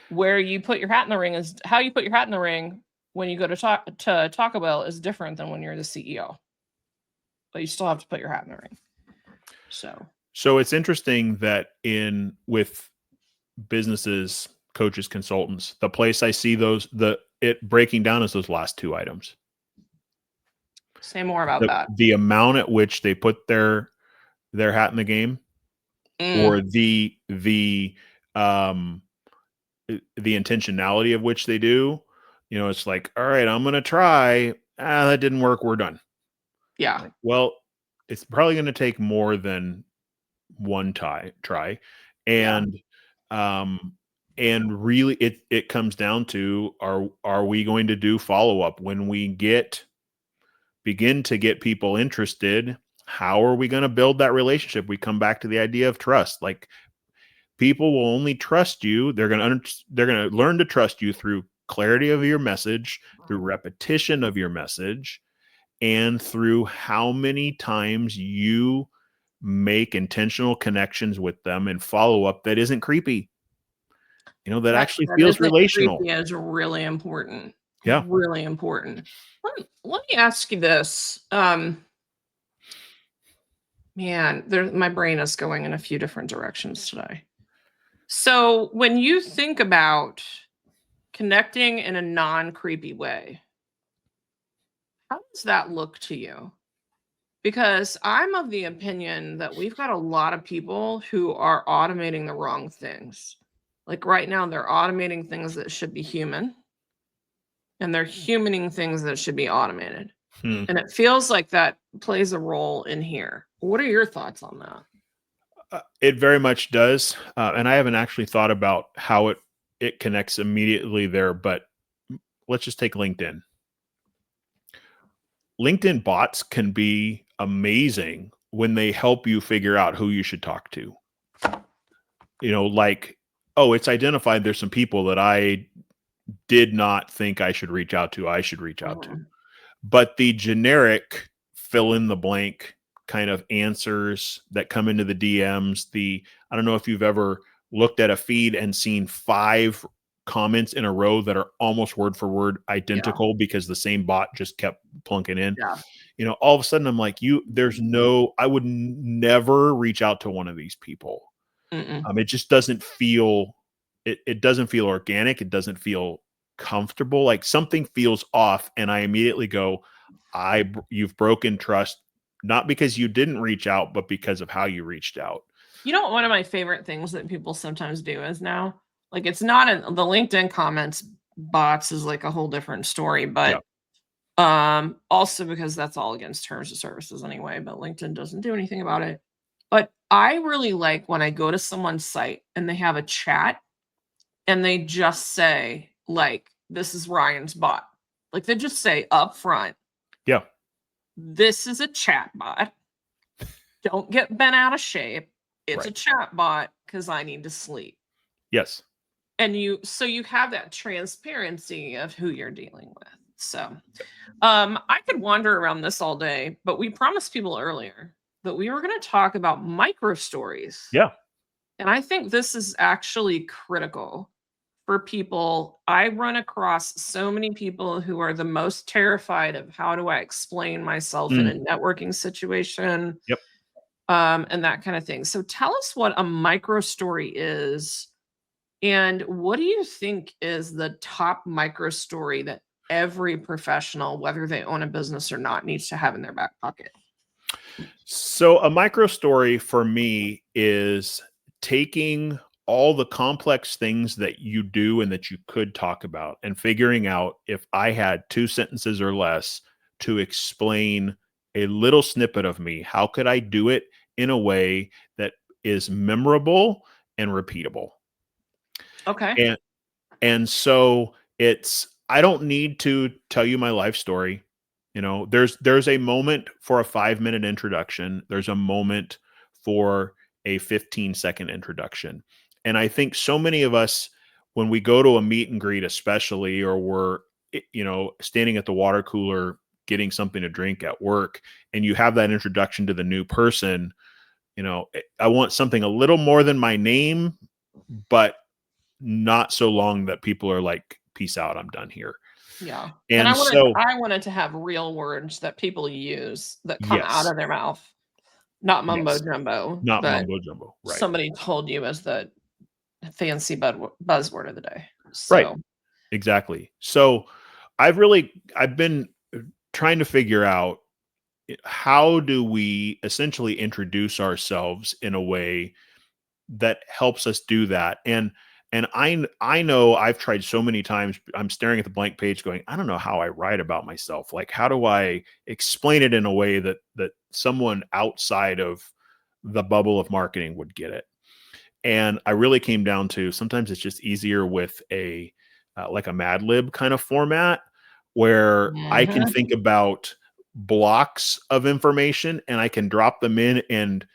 Where you put your hat in the ring is how you put your hat in the ring when you go to Taco Bell is different than when you're the CEO. But you still have to put your hat in the ring. So it's interesting that with businesses, coaches, consultants, the place I see it breaking down is those last two items. Say more about that. The amount at which they put their hat in the game, or the intentionality of which they do. It's like, all right, I'm going to try. That didn't work. We're done. Yeah. Well, it's probably going to take more than one try. And, and really it comes down to, are we going to do follow-up when we begin to get people interested? How are we going to build that relationship? We come back to the idea of trust. Like, people will only trust you. They're going to learn to trust you through clarity of your message, through repetition of your message, and through how many times you make intentional connections with them and follow up that isn't creepy. That actually feels relational. Creepy is really important. Yeah. Really important. Let me ask you this. Man, my brain is going in a few different directions today. So when you think about connecting in a non-creepy way, how does that look to you? Because I'm of the opinion that we've got a lot of people who are automating the wrong things. Like right now, they're automating things that should be human, and they're humaning things that should be automated. And it feels like that plays a role in here. What are your thoughts on that? It very much does. And I haven't actually thought about how it connects immediately there, but let's just take LinkedIn. LinkedIn bots can be amazing when they help you figure out who you should talk to. Like, oh, it's identified there's some people that I did not think I should reach out to. I should reach out to. But the generic fill in the blank kind of answers that come into the DMs, I don't know if you've ever looked at a feed and seen 5 comments in a row that are almost word for word identical because the same bot just kept plunking in. Yeah. All of a sudden I'm like, I would never reach out to one of these people. It just doesn't feel, it doesn't feel organic. It doesn't feel comfortable. Like, something feels off, and I immediately go, you've broken trust, not because you didn't reach out, but because of how you reached out. One of my favorite things that people sometimes do is now, like, it's not in the LinkedIn comments box is like a whole different story, but also because that's all against terms of services anyway, but LinkedIn doesn't do anything about it. But I really like when I go to someone's site and they have a chat and they just say, like, this is Ryan's bot. Like, they just say up front, this is a chat bot. Don't get bent out of shape. It's a chat bot because I need to sleep. Yes. And you have that transparency of who you're dealing with. So I could wander around this all day, but we promised people earlier that we were going to talk about micro stories. Yeah. And I think this is actually critical for people. I run across so many people who are the most terrified of, how do I explain myself in a networking situation? Yep. And that kind of thing. So tell us what a micro story is, and what do you think is the top micro story that every professional, whether they own a business or not, needs to have in their back pocket? So a micro story for me is taking all the complex things that you do and that you could talk about, and figuring out, if I had 2 sentences or less to explain a little snippet of me, how could I do it in a way that is memorable and repeatable? Okay. And so I don't need to tell you my life story. There's a moment for a 5-minute introduction. There's a moment for a 15-second introduction. And I think so many of us, when we go to a meet and greet, especially, or we're, standing at the water cooler getting something to drink at work, and you have that introduction to the new person, I want something a little more than my name, but not so long that people are like, peace out, I'm done here. Yeah. And And so, I wanted to have real words that people use that come out yes, of their mouth, not mumbo yes, jumbo, not but mumbo jumbo. Right. somebody told you as the fancy buzzword of the day. Right. So, Exactly. So I've been trying to figure out, how do we essentially introduce ourselves in a way that helps us do that? And I know I've tried so many times. I'm staring at the blank page going, I don't know how I write about myself. Like, how do I explain it in a way that someone outside of the bubble of marketing would get it? And I really came down to, sometimes it's just easier with a like a Mad Lib kind of format, where I can mhm, think about blocks of information and I can drop them in, and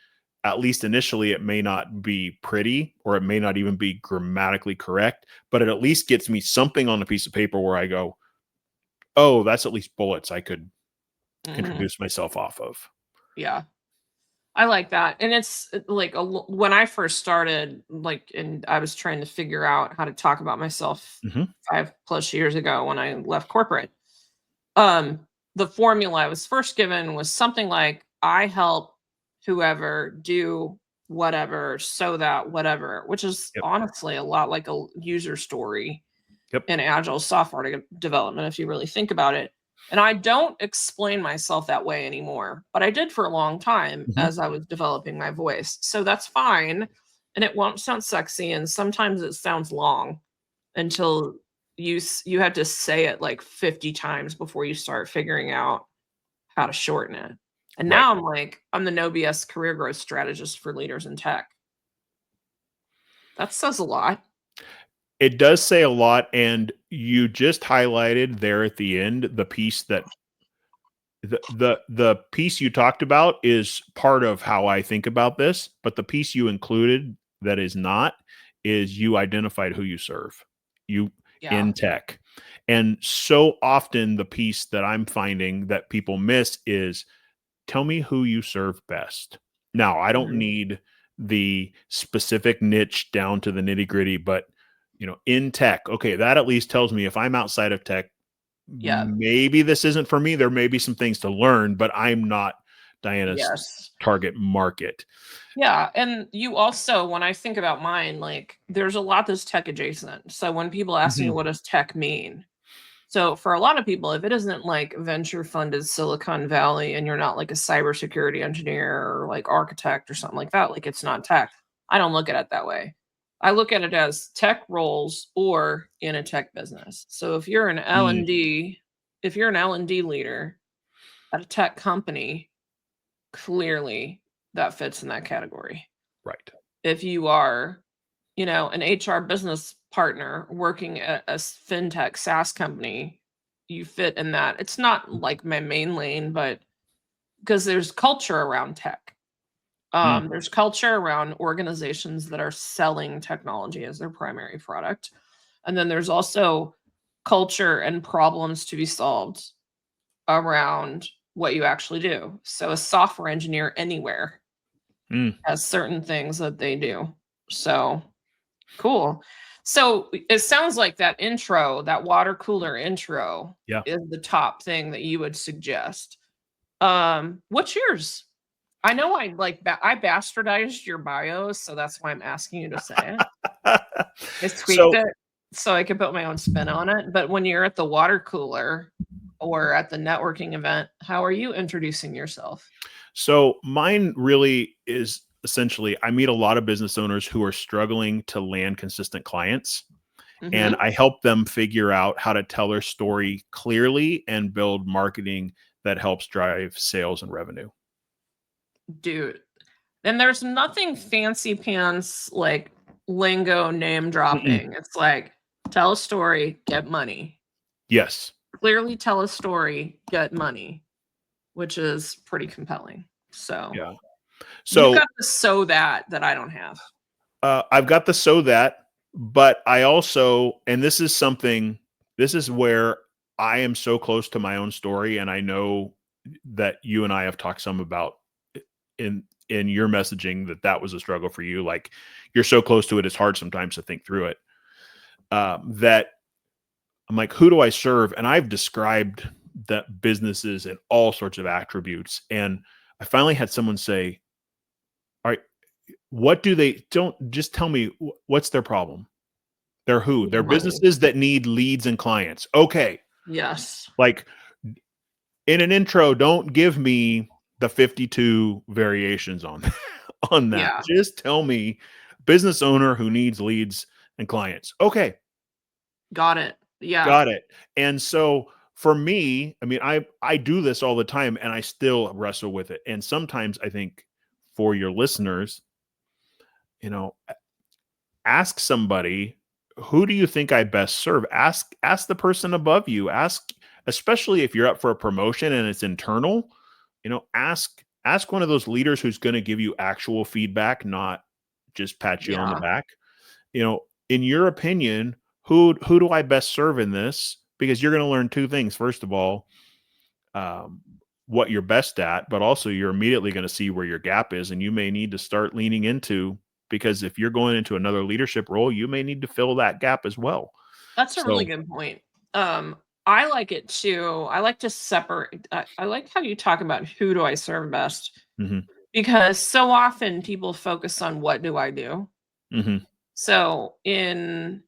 at least initially it may not be pretty, or it may not even be grammatically correct, but it at least gets me something on a piece of paper where I go, oh, that's at least bullets I could mhm. introduce myself off of. Yeah. I like that. And it's like when I first started, like, and I was trying to figure out how to talk about myself Hmm. 5 plus years ago when I left corporate. Um, the formula I was first given was something like, I help whoever do whatever so that whatever, which is Yep. honestly a lot like a user story Yep. in agile software development if you really think about it. And I don't explain myself that way anymore, but I did for a long time Hmm. as I was developing my voice. So that's fine. And it won't sound sexy. And sometimes it sounds long until you have to say it like 50 times before you start figuring out how to shorten it. And Right. now I'm like, I'm the no BS career growth strategist for leaders in tech. That says a lot. It does say a lot, and you just highlighted there at the end the piece that the piece you talked about is part of how I think about this, but the piece you included that is not, is you identified who you serve. You Yeah. in tech. And so often the piece that I'm finding that people miss is, tell me who you serve best. Now, I don't Mhm. need the specific niche down to the nitty-gritty, but in tech, okay, that at least tells me if I'm outside of tech, Yeah. maybe this isn't for me. There may be some things to learn, but I'm not Diana's Yes. target market. Yeah, and you also when I think about mine, like, there's a lot that's tech adjacent. So when people ask me, Mhm. "What does tech mean?" So for a lot of people, if it isn't like venture funded Silicon Valley and you're not like a cybersecurity engineer or like architect or something like that, like it's not tech. I don't look at it that way. I look at it as tech roles or in a tech business. So if you're an Mm, L&D, if you're an L&D leader at a tech company, clearly that fits in that category. right. If you are, an HR business partner working at a fintech SaaS company, you fit in that. It's not like my main lane, but because there's culture around tech. Mm, There's culture around organizations that are selling technology as their primary product. And then there's also culture and problems to be solved around what you actually do. So a software engineer anywhere mm, has certain things that they do. So cool. So it sounds like that intro, that water cooler intro yeah. is the top thing that you would suggest. What's yours? I know I like I bastardized your bios, so that's why I'm asking you to say it. I tweaked So it so I could put my own spin on it. But when you're at the water cooler or at the networking event, how are you introducing yourself? so mine really is essentially, I meet a lot of business owners who are struggling to land consistent clients, and Hmm. I help them figure out how to tell their story clearly and build marketing that helps drive sales and revenue. Dude, and there's nothing fancy pants like lingo name Mm-mm. dropping. It's like tell a story, get money. Yes. Clearly tell a story, get money, which is pretty compelling. So Yeah. you've So got the so that I don't have. I've got the so that. But I also, and this is something, this is where I am so close to my own story, and I know that you and I have talked some about in your messaging that was a struggle for you. Like, you're so close to it, it's hard sometimes to think through it. That I'm like, who do I serve? And I've described that businesses and all sorts of attributes. And I finally had someone say, all right, what do they, don't just tell me what's their problem? They're who? They're Money. businesses that need leads and clients. Okay. Yes. Like, in an intro, don't give me the 52 variations on on that. Yeah. Just tell me business owner who needs leads and clients. Okay. Got it. Yeah. Got it. And so for me, I mean, I do this all the time and I still wrestle with it. And sometimes I think for your listeners, you know, ask somebody, who do you think I best serve? Ask the person above you. Ask, especially if you're up for a promotion and it's internal, ask one of those leaders who's going to give you actual feedback, not just pat you on the Yeah. back. In your opinion, who do I best serve in this? Because you're going to learn two things. First of all, what you're best at, but also you're immediately going to see where your gap is, and you may need to start leaning into, because if you're going into another leadership role, you may need to fill that gap as well. That's a really So, good point. I like it too. I like to separate. I like how you talk about who do I serve best, mhm, because so often people focus on what do I do. mhm, So in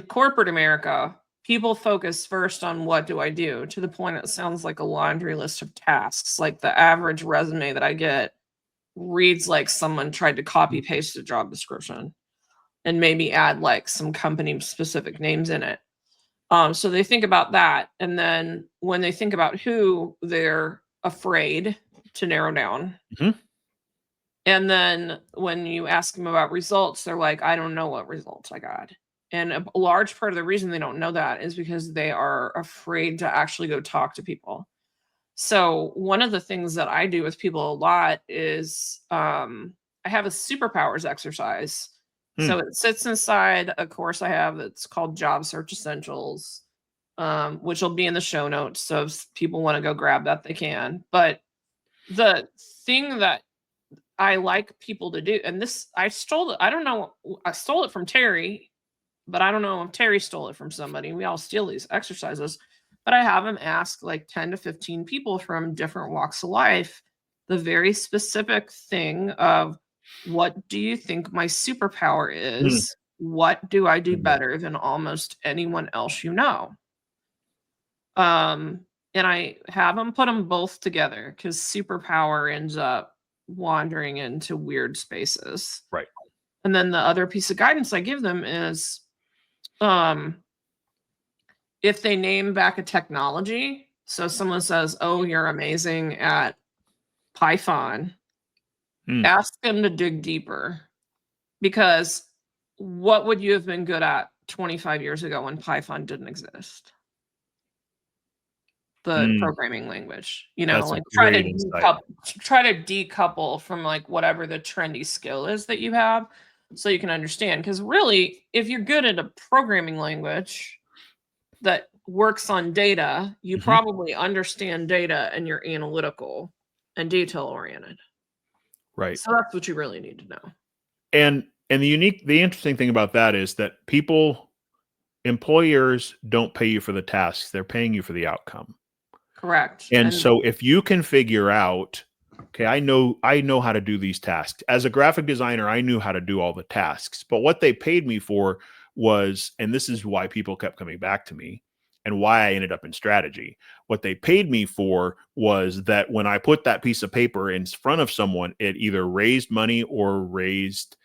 corporate America, people focus first on what do I do, to the point it sounds like a laundry list of tasks. Like the average resume that I get reads like someone tried to copy paste a job description and maybe add like some company specific names in it. So they think about that. And then when they think about who, they're afraid to narrow down. mhm, And then when you ask them about results, they're like, I don't know what results I got. And a large part of the reason they don't know that is because they are afraid to actually go talk to people. So one of the things that I do with people a lot is I have a superpowers exercise. So hmm, it sits inside a course I have that's called Job Search Essentials, which will be in the show notes. So if people want to go grab that, they can. But the thing that I like people to do, and this I stole it. I don't know. I stole it from Terry, but I don't know if Terry stole it from somebody. We all steal these exercises, but I have him ask like 10 to 15 people from different walks of life the very specific thing of, what do you think my superpower hmm, is? What do I do mhm, better than almost anyone else you know? Um, and I have them put them both together because superpower ends up wandering into weird spaces. right. And then the other piece of guidance I give them is, um, if they name back a technology, so someone says, "Oh, you're amazing at Python," Hmm, ask them to dig deeper, because what would you have been good at 25 years ago when Python didn't exist? The hmm. programming language, That's a like great insight. try to decouple from like whatever the trendy skill is that you have, so you can understand. Because really, if you're good at a programming language that works on data, you Mhm, probably understand data and you're analytical and detail oriented. right. So that's what you really need to know. And the interesting thing about that is that employers don't pay you for the tasks, they're paying you for the outcome. Correct. And And so if you can figure out, okay, I know how to do these tasks. As a graphic designer, I knew how to do all the tasks. But what they paid me for was, and this is why people kept coming back to me and why I ended up in strategy. What they paid me for was that when I put that piece of paper in front of someone, it either raised money or raised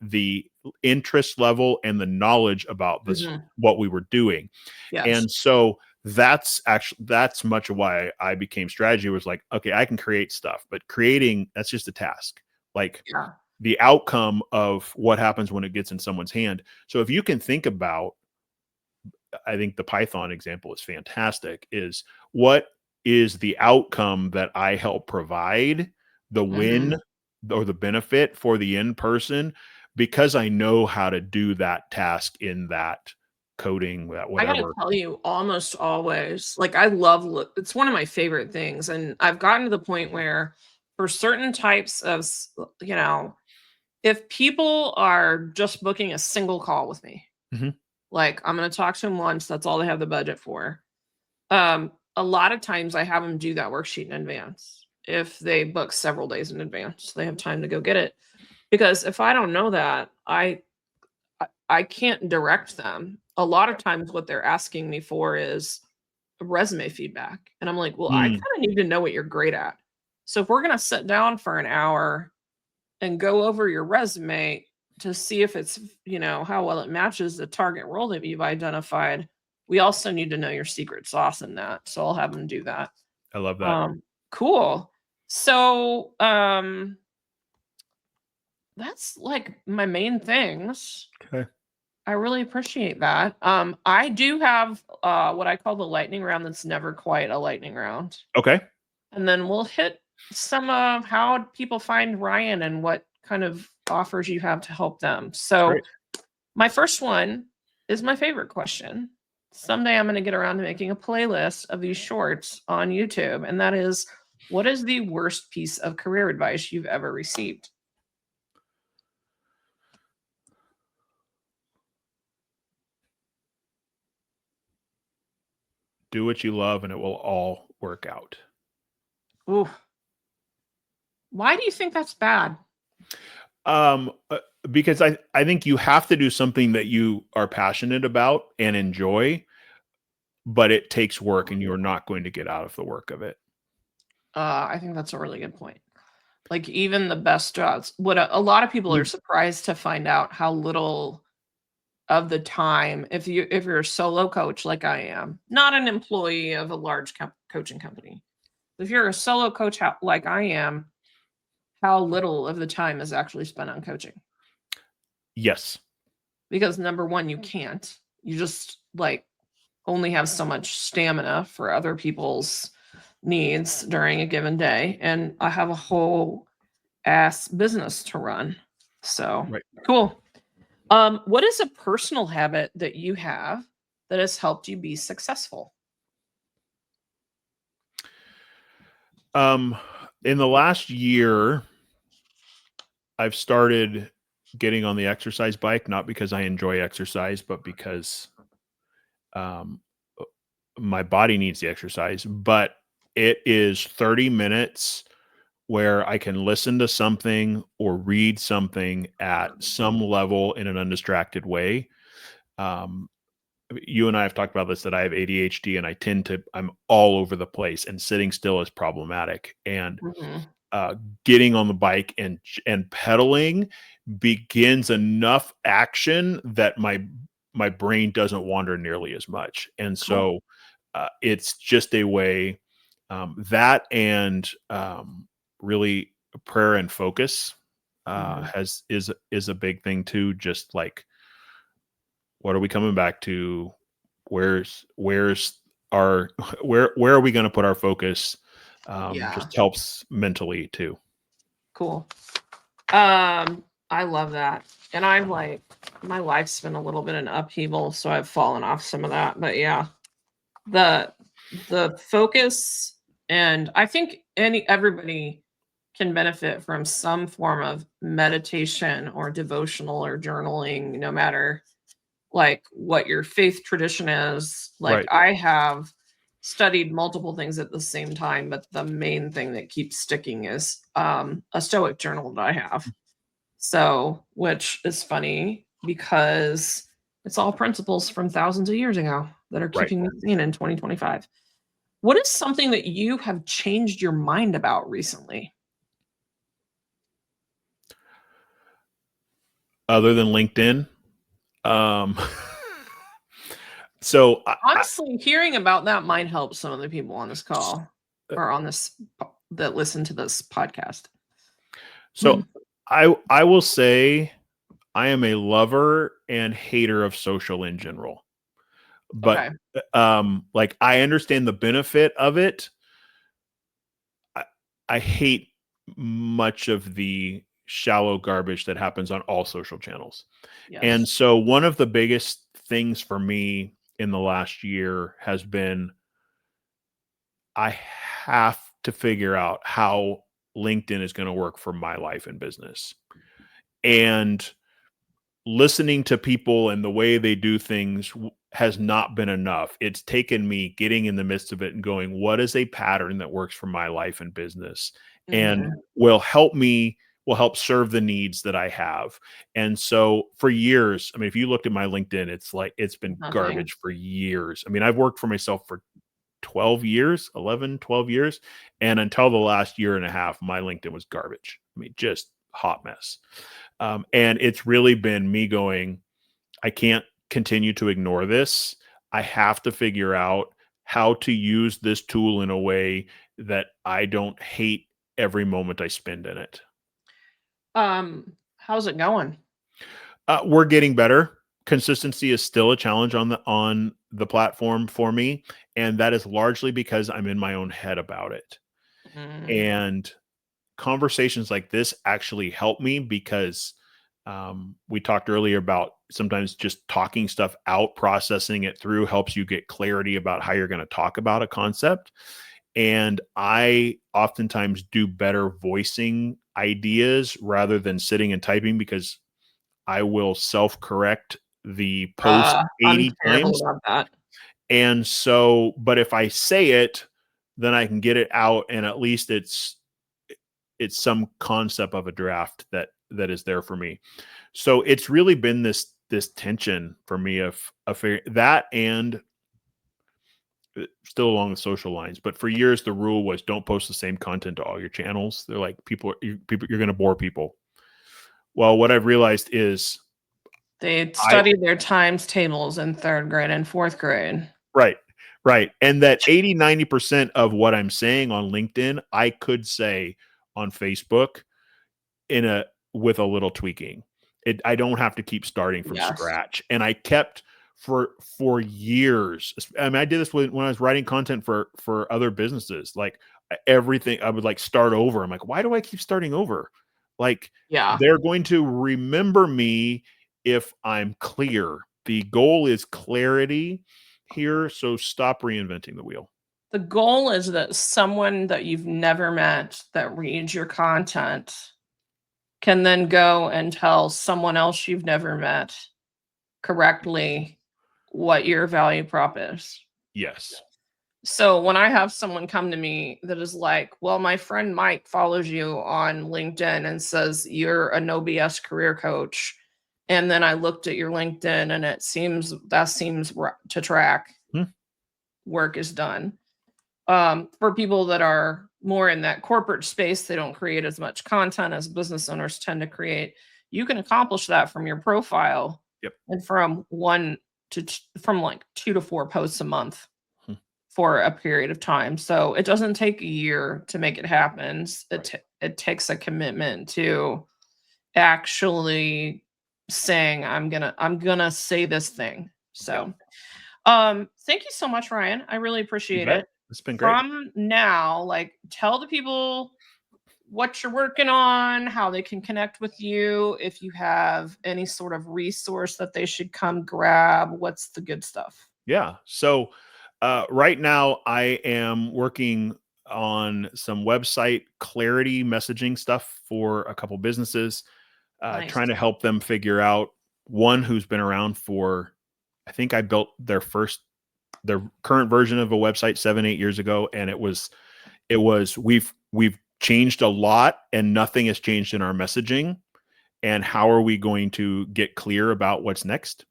the interest level and the knowledge about this, Mhm. what we were doing. Yes. And so that's much of why I became strategy, was like, okay, I can create stuff, but creating, that's just a task. Like, Yeah. the outcome of what happens when it gets in someone's hand. So if you can think about, I think the Python example is fantastic, is what is the outcome that I help provide, the win Mhm. or the benefit for the end person, because I know how to do that task in that coding, that I gotta whatever. tell you, almost always, like I love it's one of my favorite things. And I've gotten to the point where for certain types of, you know, if people are just booking a single call with me, Mhm. like I'm gonna talk to them once, that's all they have the budget for. A lot of times I have them do that worksheet in advance. If they book several days in advance, they have time to go get it. Because if I don't know that, I can't direct them. A lot of times what they're asking me for is resume feedback. And I'm like, well, I kind Mm, of need to know what you're great at. So if we're going to sit down for an hour and go over your resume to see if it's, you know, how well it matches the target role that you've identified, we also need to know your secret sauce in that. So I'll have them do that. I love that. Um, cool. So that's like my main things. Okay. I really appreciate that. I do have what I call the lightning round that's never quite a lightning round. Okay. And then we'll hit some of how people find Ryan and what kind of offers you have to help them. So, Great. my first one is my favorite question. Someday I'm going to get around to making a playlist of these shorts on YouTube. And that is, what is the worst piece of career advice you've ever received? Do what you love and it will all work out. Ooh, why do you think that's bad? Um, uh, because I think you have to do something that you are passionate about and enjoy, but it takes work and you're not going to get out of the work of it. I think that's a really good point. Like even the best jobs, what a lot of people are Mm. surprised to find out how little of the time, if you're a solo coach like I am, not an employee of a large coaching company. If you're a solo coach like I am, how little of the time is actually spent on coaching? Yes. Because number one, you can't. You just like only have so much stamina for other people's needs during a given day. And I have a whole ass business to run. So Right. cool. What is a personal habit that you have that has helped you be successful? Um, in the last year, I've started getting on the exercise bike, not because I enjoy exercise, but because um, my body needs the exercise. But it is 30 minutes where I can listen to something or read something at some level in an undistracted way. Um, you and I have talked about this, that I have ADHD and I'm all over the place, and sitting still is problematic. And Mhm. uh, getting on the bike and pedaling begins enough action that my brain doesn't wander nearly as much. And Cool. so it's just a way, that and really prayer and focus Mhm. has is a big thing too. Just like, what are we coming back to? Where's our where are we going to put our focus? Yeah. Just helps mentally too. Cool. I love that. And I'm like, my life's been a little bit in upheaval, so I've fallen off some of that. But yeah, the the focus, and I think everybody can benefit from some form of meditation or devotional or journaling, no matter like what your faith tradition is. Like Right. I have studied multiple things at the same time, but the main thing that keeps sticking is a stoic journal that I have. So, which is funny because it's all principles from thousands of years ago that are Right. keeping me sane in 2025. What is something that you have changed your mind about recently? Other than LinkedIn. Um, so Honestly, hearing about that might help some of the people on this call uh, or on this that listen to this podcast. so I will say I am a lover and hater of social in general. But Okay. like, I understand the benefit of it. I, I hate much of the shallow garbage that happens on all social channels. And Yes. so one of the biggest things for me in the last year has been I have to figure out how LinkedIn is going to work for my life and business. And listening to people and the way they do things has not been enough. It's taken me getting in the midst of it and going, what is a pattern that works for my life and business and Mhm. will help serve the needs that I have. And so for years, I mean, if you looked at my LinkedIn, it's like it's been Nothing. garbage for years. I mean, I've worked for myself for 12 years, 11, 12 years. And until the last year and a half, my LinkedIn was garbage. I mean, just hot mess. And it's really been me going, I can't continue to ignore this. I have to figure out how to use this tool in a way that I don't hate every moment I spend in it. How's it going? We're getting better. Consistency is still a challenge on the platform for me, and that is largely because I'm in my own head about it. Mm. And conversations like this actually help me because we talked earlier about sometimes just talking stuff out, processing it through helps you get clarity about how you're going to talk about a concept. And I oftentimes do better voicing ideas rather than sitting and typing because I will self correct the post I'm 80 terrible times. about that. And so, but if I say it, then I can get it out and at least it's some concept of a draft that is there for me. So it's really been this tension for me of that and still along the social lines. But for years the rule was don't post the same content to all your channels. They're like people you're going to bore people. Well, what I've realized is They I studied their times tables in 3rd grade and 4th grade. right right and that 80-90% of what I'm saying on LinkedIn I could say on Facebook in a with a little tweaking. I don't have to keep starting from Yes. scratch. And I kept for years. I mean, I did this when I was writing content for other businesses. Like everything, I would like start over. I'm like, why do I keep starting over? Like Yeah. they're going to remember me if I'm clear. The goal is clarity here. So stop reinventing the wheel. The goal is that someone that you've never met that reads your content can then go and tell someone else you've never met correctly what your value prop is. Yes. So when I have someone come to me that is like, well, my friend Mike follows you on LinkedIn and says you're a no BS career coach. And then I looked at your LinkedIn and it seems that seems to track. Hmm. Work is done. For people that are more in that corporate space, they don't create as much content as business owners tend to create. You can accomplish that from your profile Yep. and from from like 2 to 4 posts a month Hmm. for a period of time. So it doesn't take a year to make it happen. Right. It takes a commitment to actually saying I'm gonna say this thing. Yep. So thank you so much, Ryan. I really You appreciate bet. it. It's been great. From now, like tell the people what you're working on, how they can connect with you, if you have any sort of resource that they should come grab, what's the good stuff? Yeah. So right now I am working on some website clarity messaging stuff for a couple businesses, Nice. trying to help them figure out one who's been around for, I think I built their current version of a website 7, 8 years ago. And we've changed a lot and nothing has changed in our messaging. And how are we going to get clear about what's next?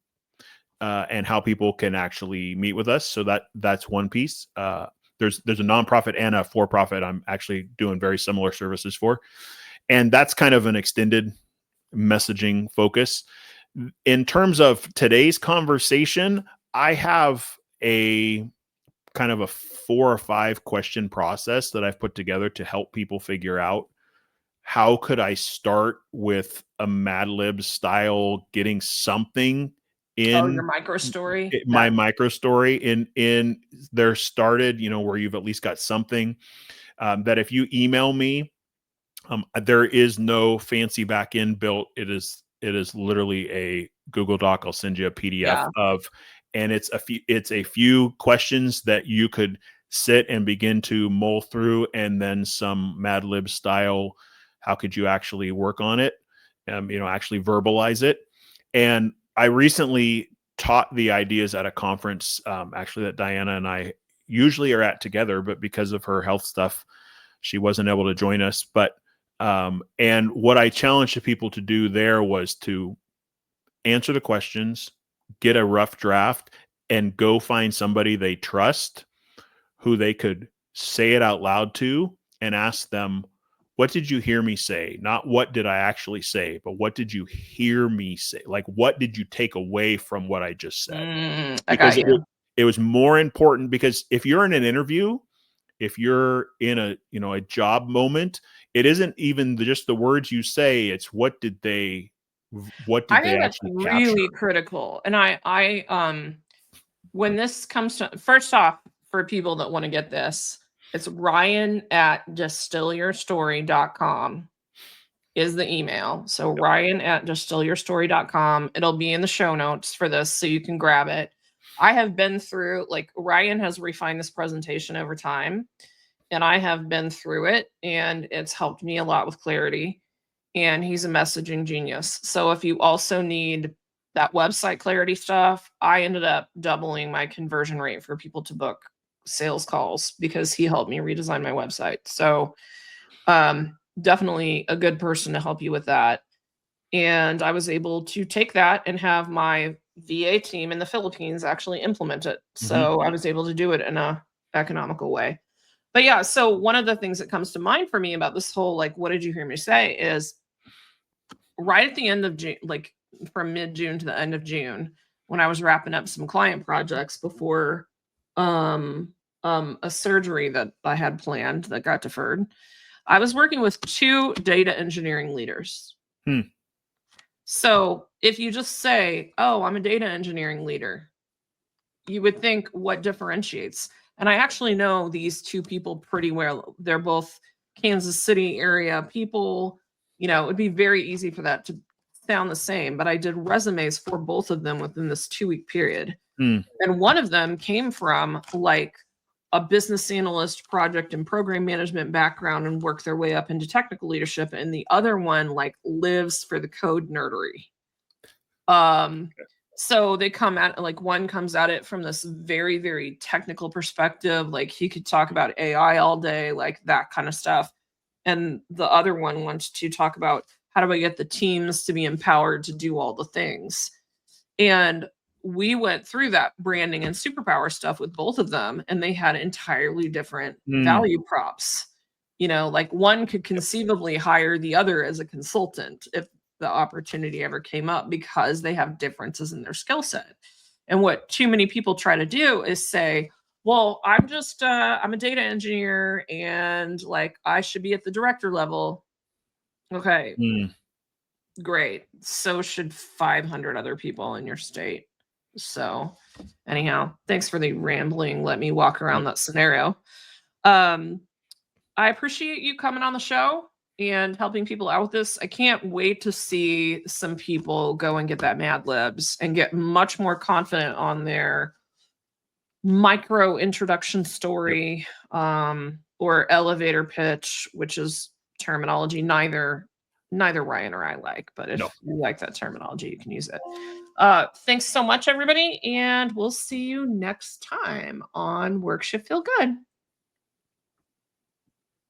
And how people can actually meet with us. So that's one piece. There's a nonprofit and a for-profit I'm actually doing very similar services for, and that's kind of an extended messaging focus. In terms of today's conversation, I have a kind of a 4 or 5 question process that I've put together to help people figure out how could I start with a Mad Lib style, getting something Oh, your in micro story. my That micro story in there started, where you've at least got something that if you email me There is no fancy back end built. It is literally a Google Doc. I'll send you a PDF Yeah. of, and it's a few questions that you could sit and begin to mull through, and then some Mad Lib style. How could you actually work on it? Actually verbalize it. And I recently taught the ideas at a conference, actually, that Diana and I usually are at together, but because of her health stuff, she wasn't able to join us. And what I challenged the people to do there was to answer the questions, get a rough draft, and go find somebody they trust who they could say it out loud to, and ask them, what did you hear me say? Not what did I actually say, but what did you hear me say? Like, what did you take away from what I just said? I Because got you. it was more important, because if you're in an interview, if you're in a job moment, it isn't even just the words you say, it's what did they I think that's actually capture. really critical. And when this comes to, first off, for people that want to get this, it's Ryan at distillyourstory.com is the email. So Ryan at distillyourstory.com. It'll be in the show notes for this, so you can grab it. I have been through, like, Ryan has refined this presentation over time, and I have been through it, and it's helped me a lot with clarity. And he's a messaging genius. So if you also need that website clarity stuff, I ended up doubling my conversion rate for people to book sales calls because he helped me redesign my website. So definitely a good person to help you with that. And I was able to take that and have my VA team in the Philippines actually implement it. So I was able to do it in a economical way. But yeah, so one of the things that comes to mind for me about this whole, like, what did you hear me say, is right at the end of June, like from mid-June to the end of June, when I was wrapping up some client projects before a surgery that I had planned that got deferred, I was working with 2 data engineering leaders. So if you just say, oh, I'm a data engineering leader, you would think, what differentiates? And I actually know these 2 people pretty well. They're both Kansas City area people. It would be very easy for that to sound the same, but I did resumes for both of them within this 2-week period. And one of them came from, like, a business analyst, project and program management background and worked their way up into technical leadership. And the other one, like, lives for the code nerdery. So they come at, like, one comes at it from this very, very technical perspective. Like, he could talk about AI all day, like that kind of stuff. And the other one wants to talk about, how do I get the teams to be empowered to do all the things? And we went through that branding and superpower stuff with both of them, and they had entirely different value props. Like, one could conceivably hire the other as a consultant if the opportunity ever came up, because they have differences in their skill set. And what too many people try to do is say, well, I'm a data engineer, and, like, I should be at the director level. Okay, great. So should 500 other people in your state. So anyhow, thanks for the rambling. Let me walk around that scenario. I appreciate you coming on the show and helping people out with this. I can't wait to see some people go and get that Mad Libs and get much more confident on their micro introduction story, or elevator pitch, which is terminology neither Ryan or I like, but if you like that terminology, you can use it. Thanks so much, everybody, and we'll see you next time on Work Shift Feel Good.